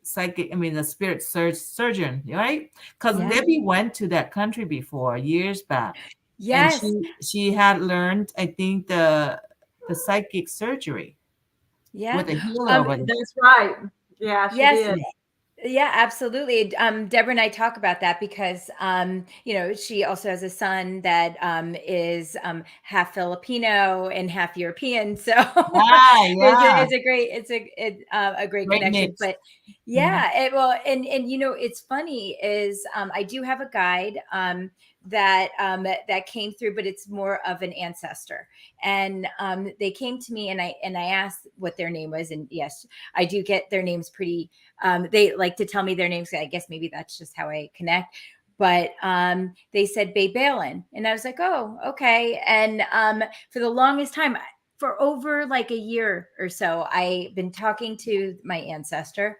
psychic. I mean, the spirit surgeon, right? Because Yeah. Debbie went to that country before years back, and Yes. she had learned, I think, the psychic surgery Yeah. with a healer over there. That's right. Yeah, she Yes. did. Yeah, absolutely. Deborah and I talk about that because, she also has a son that is half Filipino and half European. So Ah, yeah. it's a great Great connection. mix. But Mhm. yeah, and it's funny is I do have a guide that came through, but it's more of an ancestor. And they came to me, and I asked what their name was, and yes, I do get their names pretty. They like to tell me their names. I guess maybe that's just how I connect. But they said Bay Balin. And I was like, oh, okay. And for the longest time, for over like a year or so, I've been talking to my ancestor.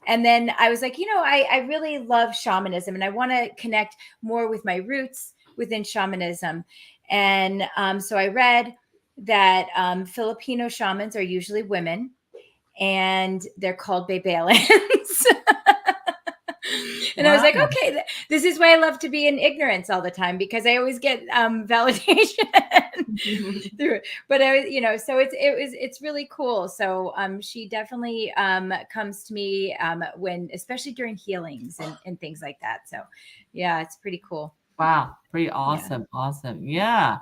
And then I was like, I really love shamanism, and I want to connect more with my roots within shamanism. And so I read that Filipino shamans are usually women, and they're called Bebalans. And I was Wow. like, okay, this is why I love to be in ignorance all the time, because I always get validation through it. But so it's really cool. So she definitely comes to me when, especially during healings and things like that. So yeah, it's pretty cool. Wow. Pretty Yeah. awesome. Awesome. Yeah.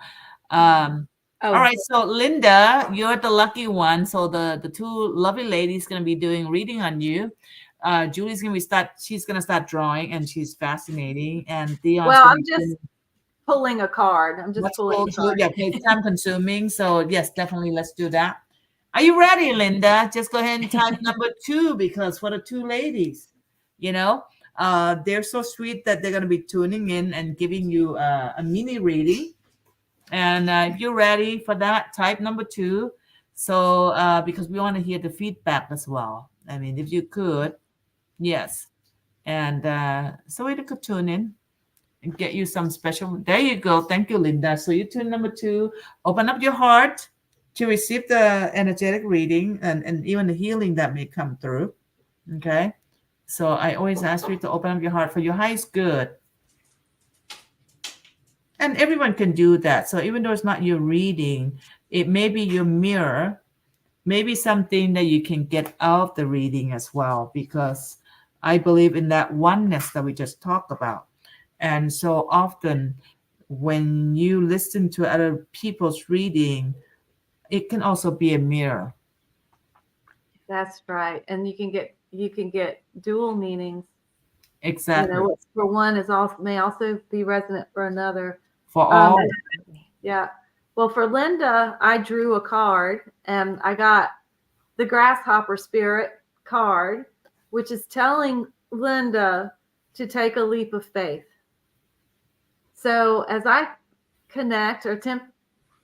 All Oh, right. So Linda, you're the lucky one. So the two lovely ladies gonna be doing reading on you. Julie's gonna she's gonna start drawing, and she's fascinating. And Theon's Well, gonna I'm be just doing pulling a card. I'm just what's pulling called a card. yeah, okay, it's time consuming. So yes, definitely let's do that. Are you ready, Linda? Just go ahead and type number 2, because for the two ladies, you know, they're so sweet that they're gonna be tuning in and giving you a mini reading. And if you're ready for that, type number 2. So because we want to hear the feedback as well. I mean, if you could, yes. And so we could tune in and get you some special. There you go. Thank you, Linda. So you tune number 2. Open up your heart to receive the energetic reading and even the healing that may come through. Okay. So I always ask you to open up your heart for your highest good. And everyone can do that. So even though it's not your reading, it may be your mirror, maybe something that you can get out of the reading as well, because I believe in that oneness that we just talked about. And so often when you listen to other people's reading, it can also be a mirror. That's right. And you can get dual meanings. Exactly. What's for one may also be resonant for another. For all. Yeah. Well, for Linda, I drew a card, and I got the grasshopper spirit card, which is telling Linda to take a leap of faith. So as I connect or attempt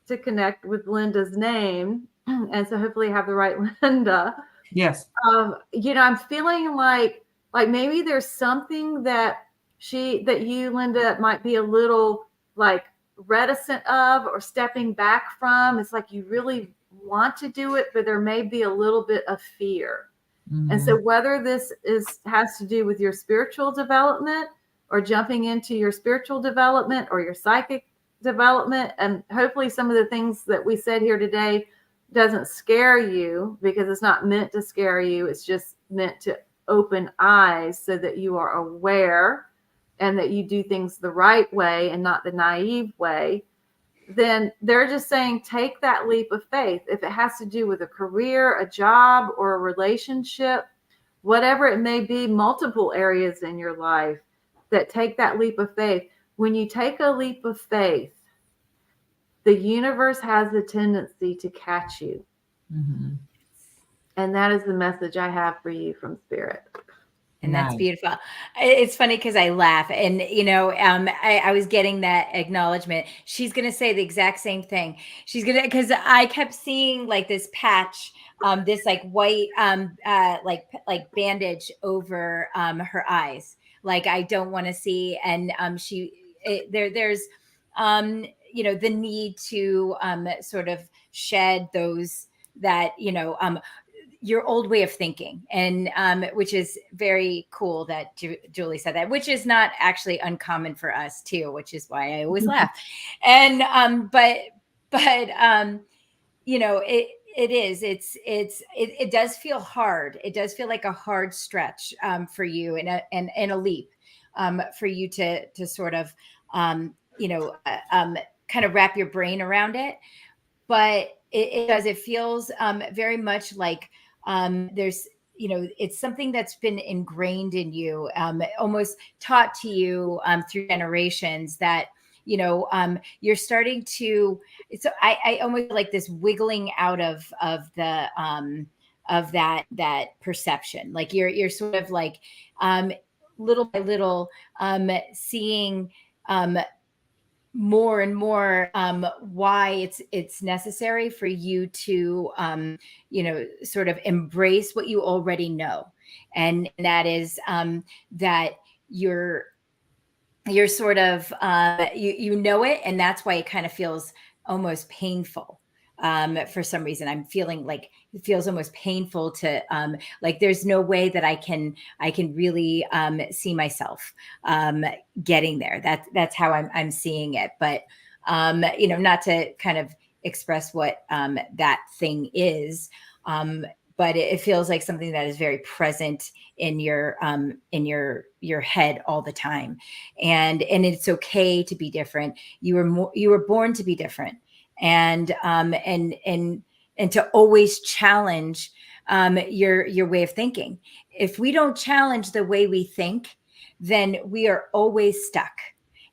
to connect with Linda's name, and so hopefully have the right Linda. Yes. I'm feeling like maybe there's something that you, Linda, might be a little like reticent of or stepping back from. It's like you really want to do it, but there may be a little bit of fear. Mm-hmm. And so whether this has to do with your spiritual development or jumping into your spiritual development or your psychic development, and hopefully some of the things that we said here today doesn't scare you, because it's not meant to scare you. It's just meant to open eyes so that you are aware and that you do things the right way and not the naive way. Then they're just saying, take that leap of faith. If it has to do with a career, a job, or a relationship, whatever it may be, multiple areas in your life, that take that leap of faith. When you take a leap of faith, the universe has a tendency to catch you. Mm-hmm. And that is the message I have for you from Spirit. And that's beautiful. It's funny because I laugh, and I was getting that acknowledgement. She's gonna say the exact same thing. She's gonna, because I kept seeing like this patch, this like white, like bandage over her eyes. Like I don't want to see, and there's the need to sort of shed those that your old way of thinking, and which is very cool that Julie said that, which is not actually uncommon for us too, which is why I always laugh. And It is. It does feel hard. It does feel like a hard stretch for you, and a leap for you to sort of kind of wrap your brain around it. But it does. It feels very much like there's, it's something that's been ingrained in you, almost taught to you through generations, that you're starting to. So I almost like this wiggling out of that perception. Like you're sort of like little by little seeing more and more why it's necessary for you to sort of embrace what you already know, and that is that you're sort of you know it, and that's why it kind of feels almost painful. For some reason, I'm feeling like it feels almost painful to like there's no way that I can really see myself getting there. That's how I'm seeing it. But not to kind of express what that thing is, but it feels like something that is very present in your head all the time, and it's okay to be different. You were born to be different, and to always challenge your way of thinking. If we don't challenge the way we think, then we are always stuck,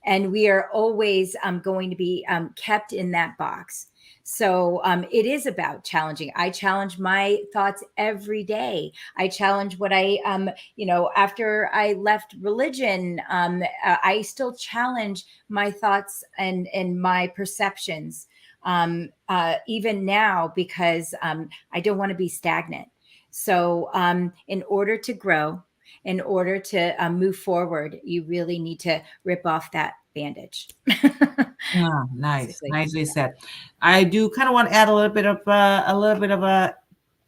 and we are always going to be kept in that box. So it is about challenging. I challenge my thoughts every day. I challenge what after I left religion, I still challenge my thoughts and my perceptions, even now, because I don't want to be stagnant. So in order to grow, in order to move forward, you really need to rip off that bandage. Yeah, nice, Basically. nicely said. I do kind of want to add a little bit of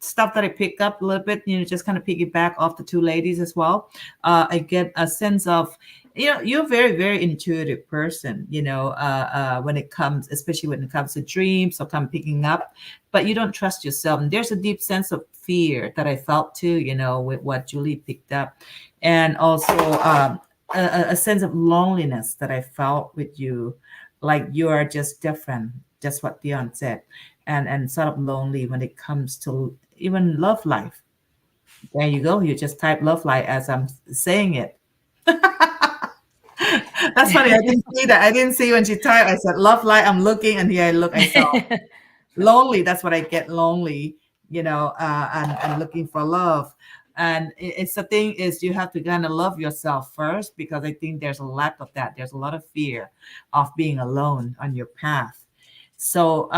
stuff that I picked up a little bit. Just kind of piggyback off the two ladies as well. I get a sense of, you're a very, very intuitive person. When it comes, especially when it comes to dreams or kind of picking up, but you don't trust yourself. And there's a deep sense of fear that I felt too. With what Julie picked up, and also a sense of loneliness that I felt with you. Like you are just different, just what Theon said, and sort of lonely when it comes to even love life. There you go. You just type love life as I'm saying it. That's funny. I didn't see that. I didn't see when she typed. I said love life. I'm looking, and here I look. I saw lonely. That's what I get, lonely. And looking for love. And it's the thing is you have to kind of love yourself first, because I think there's a lack of that. There's a lot of fear of being alone on your path. So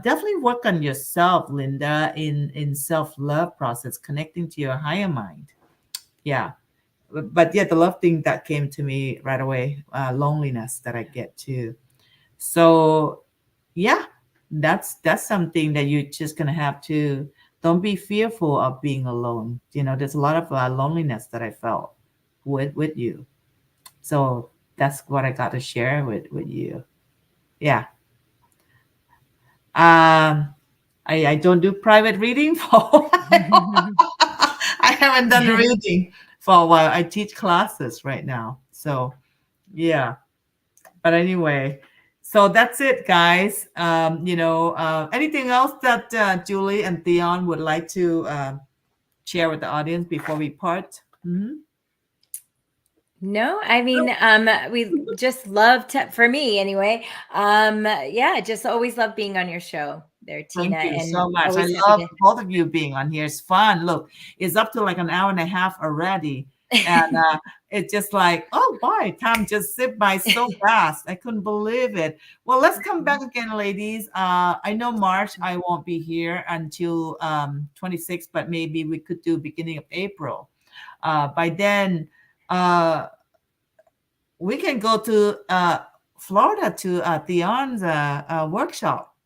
definitely work on yourself, Linda, in self-love process, connecting to your higher mind. Yeah. But yeah, the love thing that came to me right away, loneliness that I get too. So yeah, that's something that you're just gonna have to. Don't be fearful of being alone. There's a lot of loneliness that I felt with you. So that's what I got to share with you. Yeah. I don't do private reading for I haven't done reading for a while. I teach classes right now. So yeah. But anyway, so that's it, guys. Anything else that Julie and Theon would like to share with the audience before we part? Mhm. No, I mean, we just love for me anyway. Yeah, just always love being on your show there, Tina. Thank you and so much. I always happy love to- both of you being on here. It's fun. Look, it's up to like an hour and a half already. And it's just like, oh boy, time just zipped by so fast. I couldn't believe it. Well, let's come back again, ladies. I know March I won't be here until 26th, but maybe we could do beginning of April. By then, we can go to Florida to Theon's workshop.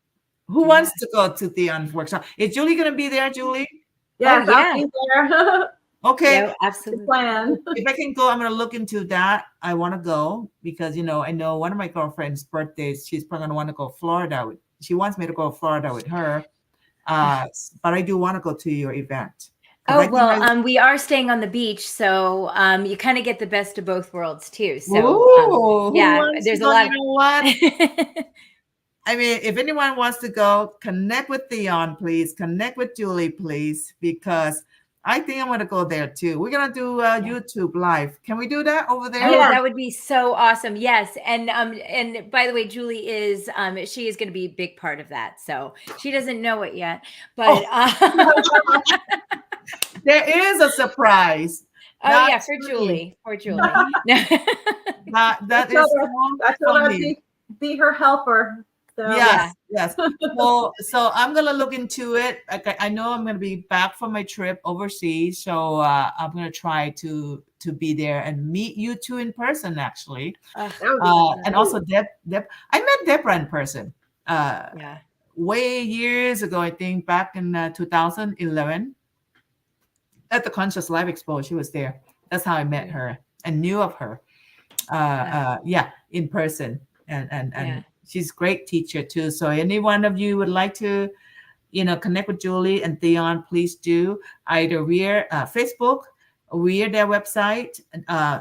Who wants to go to Theon's workshop? Is Julie going to be there, Julie? Yes, yeah. I'll be there. Okay. Yeah, absolutely. Plan. If I can go, I'm going to look into that. I want to go because, I know one of my girlfriend's birthdays, she's probably going to want to go to Florida. She wants me to go to Florida with her. But I do want to go to your event. 'Cause I Oh, think well, we are staying on the beach, so you kind of get the best of both worlds too. So Ooh, who yeah, wants to there's a go? lot You of know what? I mean, if anyone wants to go, connect with Theon, please. Connect with Julie, please, because I think I'm gonna go there too. We're gonna do YouTube live. Can we do that over there? Oh, Yeah. that would be so awesome. Yes. And by the way, Julie is she is going to be a big part of that. So she doesn't know it yet, but There is a surprise. oh yeah, That's for funny. Julie, for Julie. That I is told her, so I told her I'd funny. be her helper. So Yes, yes. So I'm gonna look into it. I know I'm gonna be back from my trip overseas, so I'm gonna try to be there and meet you two in person, actually. Ugh, that would be And also Deb. I met Deborah in person. yeah. Way years ago, I think back in 2011 at the Conscious Life Expo. She was there. That's how I met Yeah. her and knew of her. Yeah, in person, and Yeah. she's a great teacher too. So any one of you would like to, connect with Julie and Theon, please do. Either via Facebook, via their website.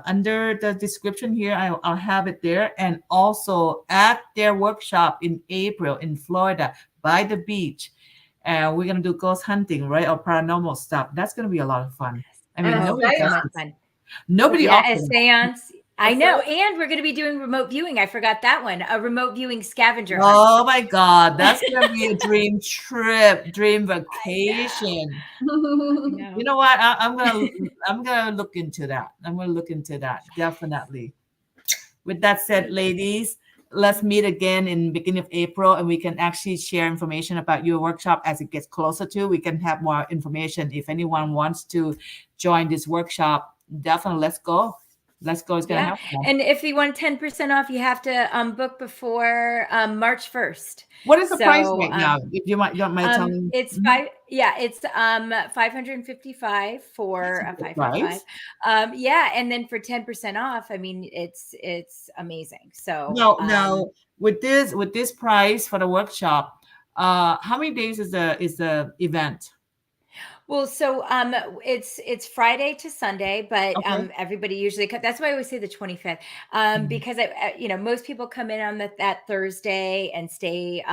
Under the description here, I'll have it there, and also at their workshop in April in Florida by the beach. And we're gonna do ghost hunting, right, or paranormal stuff. That's gonna be a lot of fun. I mean, And Oh, nobody so does much this. fun. Nobody Yeah, a offers. seance. I A know. seance. And we're going to be doing remote viewing. I forgot that one. A remote viewing scavenger hunt. Oh my God, that's gonna be a dream trip, dream vacation. No. You know what? I'm gonna look into that. I'm gonna look into that definitely. With that said, ladies, let's meet again in beginning of April, and we can actually share information about your workshop as it gets closer to. We can have more information if anyone wants to join this workshop. Definitely, let's go. Let's go. It's gonna Yeah. happen. And if you want 10% off, you have to book before March 1st. What is the price So right now? If you don't mind telling. it's Mhm. it's 555 for That's a a good 555. price. Yeah, and then for 10% off, I mean it's amazing. So No. With this price for the workshop, how many days is the event? well, so it's Friday to Sunday, but Okay. everybody usually that's why I always say the 25th, Mhm. because most people come in on that Thursday and stay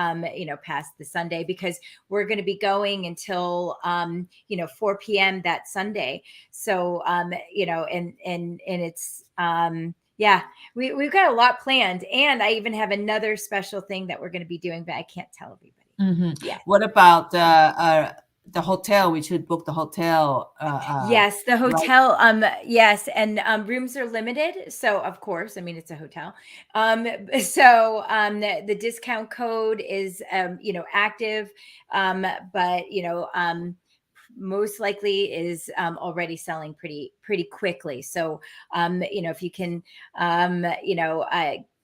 past the Sunday, because we're going to be going until 4 p.m. that Sunday. So and it's yeah, we've got a lot planned, and I even have another special thing that we're going to be doing, but I can't tell everybody. Mhm. Yeah. What about the hotel? We should book the hotel. Yes, the Right. hotel. Yes, and rooms are limited. So of course, I mean it's a hotel. So the discount code is active, but most likely is already selling pretty quickly. So if you can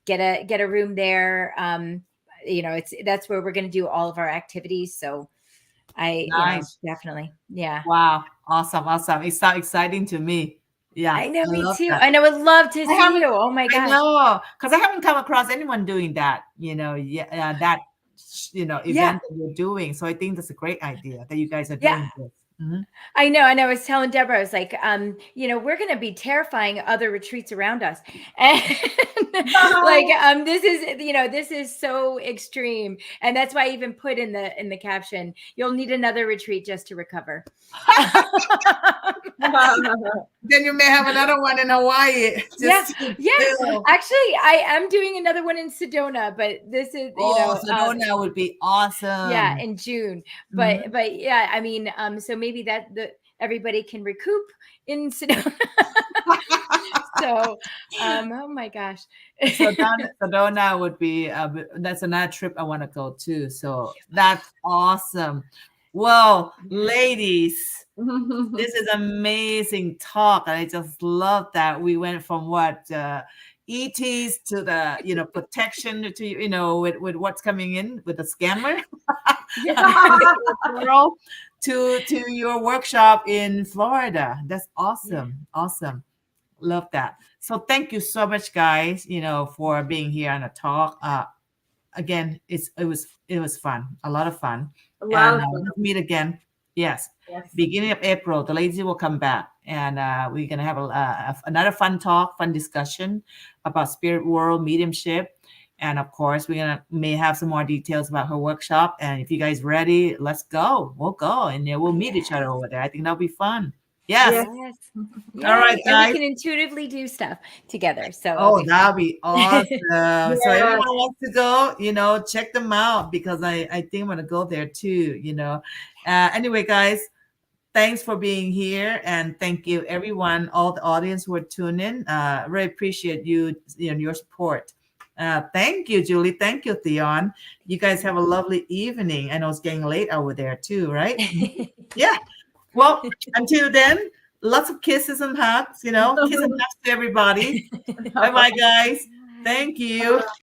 get a room there, that's where we're going to do all of our activities. So Nice. definitely, yeah. Wow. Awesome. It sounds exciting to me. Yeah, I know, I me love too. that. I know, would love to I see haven't. you. Oh my I gosh. know, because I haven't come across anyone doing that. That Yeah. event that you're doing. So I think that's a great idea that you guys are Yeah. doing this. Mhm. I know. And I was telling Deborah, I was like, we're going to be terrifying other retreats around us. And like, this is so extreme. And that's why I even put in the caption, you'll need another retreat just to recover. Then you may have another one in Hawaii. Yeah. Yes. Chill. Actually, I am doing another one in Sedona, but this is, Sedona would be awesome. yeah, in June. Mhm. But yeah, I mean, so maybe everybody can recoup in Sedona. So oh my gosh. Sedona would be that's another trip I want to go to. So that's awesome. Well, ladies, this is amazing talk. I just love that we went from what ETs to the protection to with what's coming in with the scammer girl to your workshop in Florida. That's awesome. Awesome. Love that. So thank you so much, guys, for being here on a talk. again, it was fun, a lot of fun. A lot And of fun. let's meet again. Yes. Yes. Beginning of April, the ladies will come back, and we're gonna have another fun talk, fun discussion about spirit world mediumship, and of course, we're gonna may have some more details about her workshop. And if you guys ready, let's go. We'll go, and we'll meet each other over there. I think that'll be fun. Yes. Yes. Yes. All right, Yay. And we guys. can intuitively do stuff together. So Oh, it'll be that'll be awesome. So Yes. everyone wants to go, check them out, because I think I'm gonna go there too. Anyway, guys, thanks for being here, and thank you everyone, all the audience who are tuning. Really appreciate you, your support. Thank you, Julie. Thank you, Theon. You guys have a lovely evening. I know it's getting late over there too, right? Yeah. Well, until then, lots of kisses and hugs. Kiss and hugs to everybody. Bye, bye, guys. Thank you.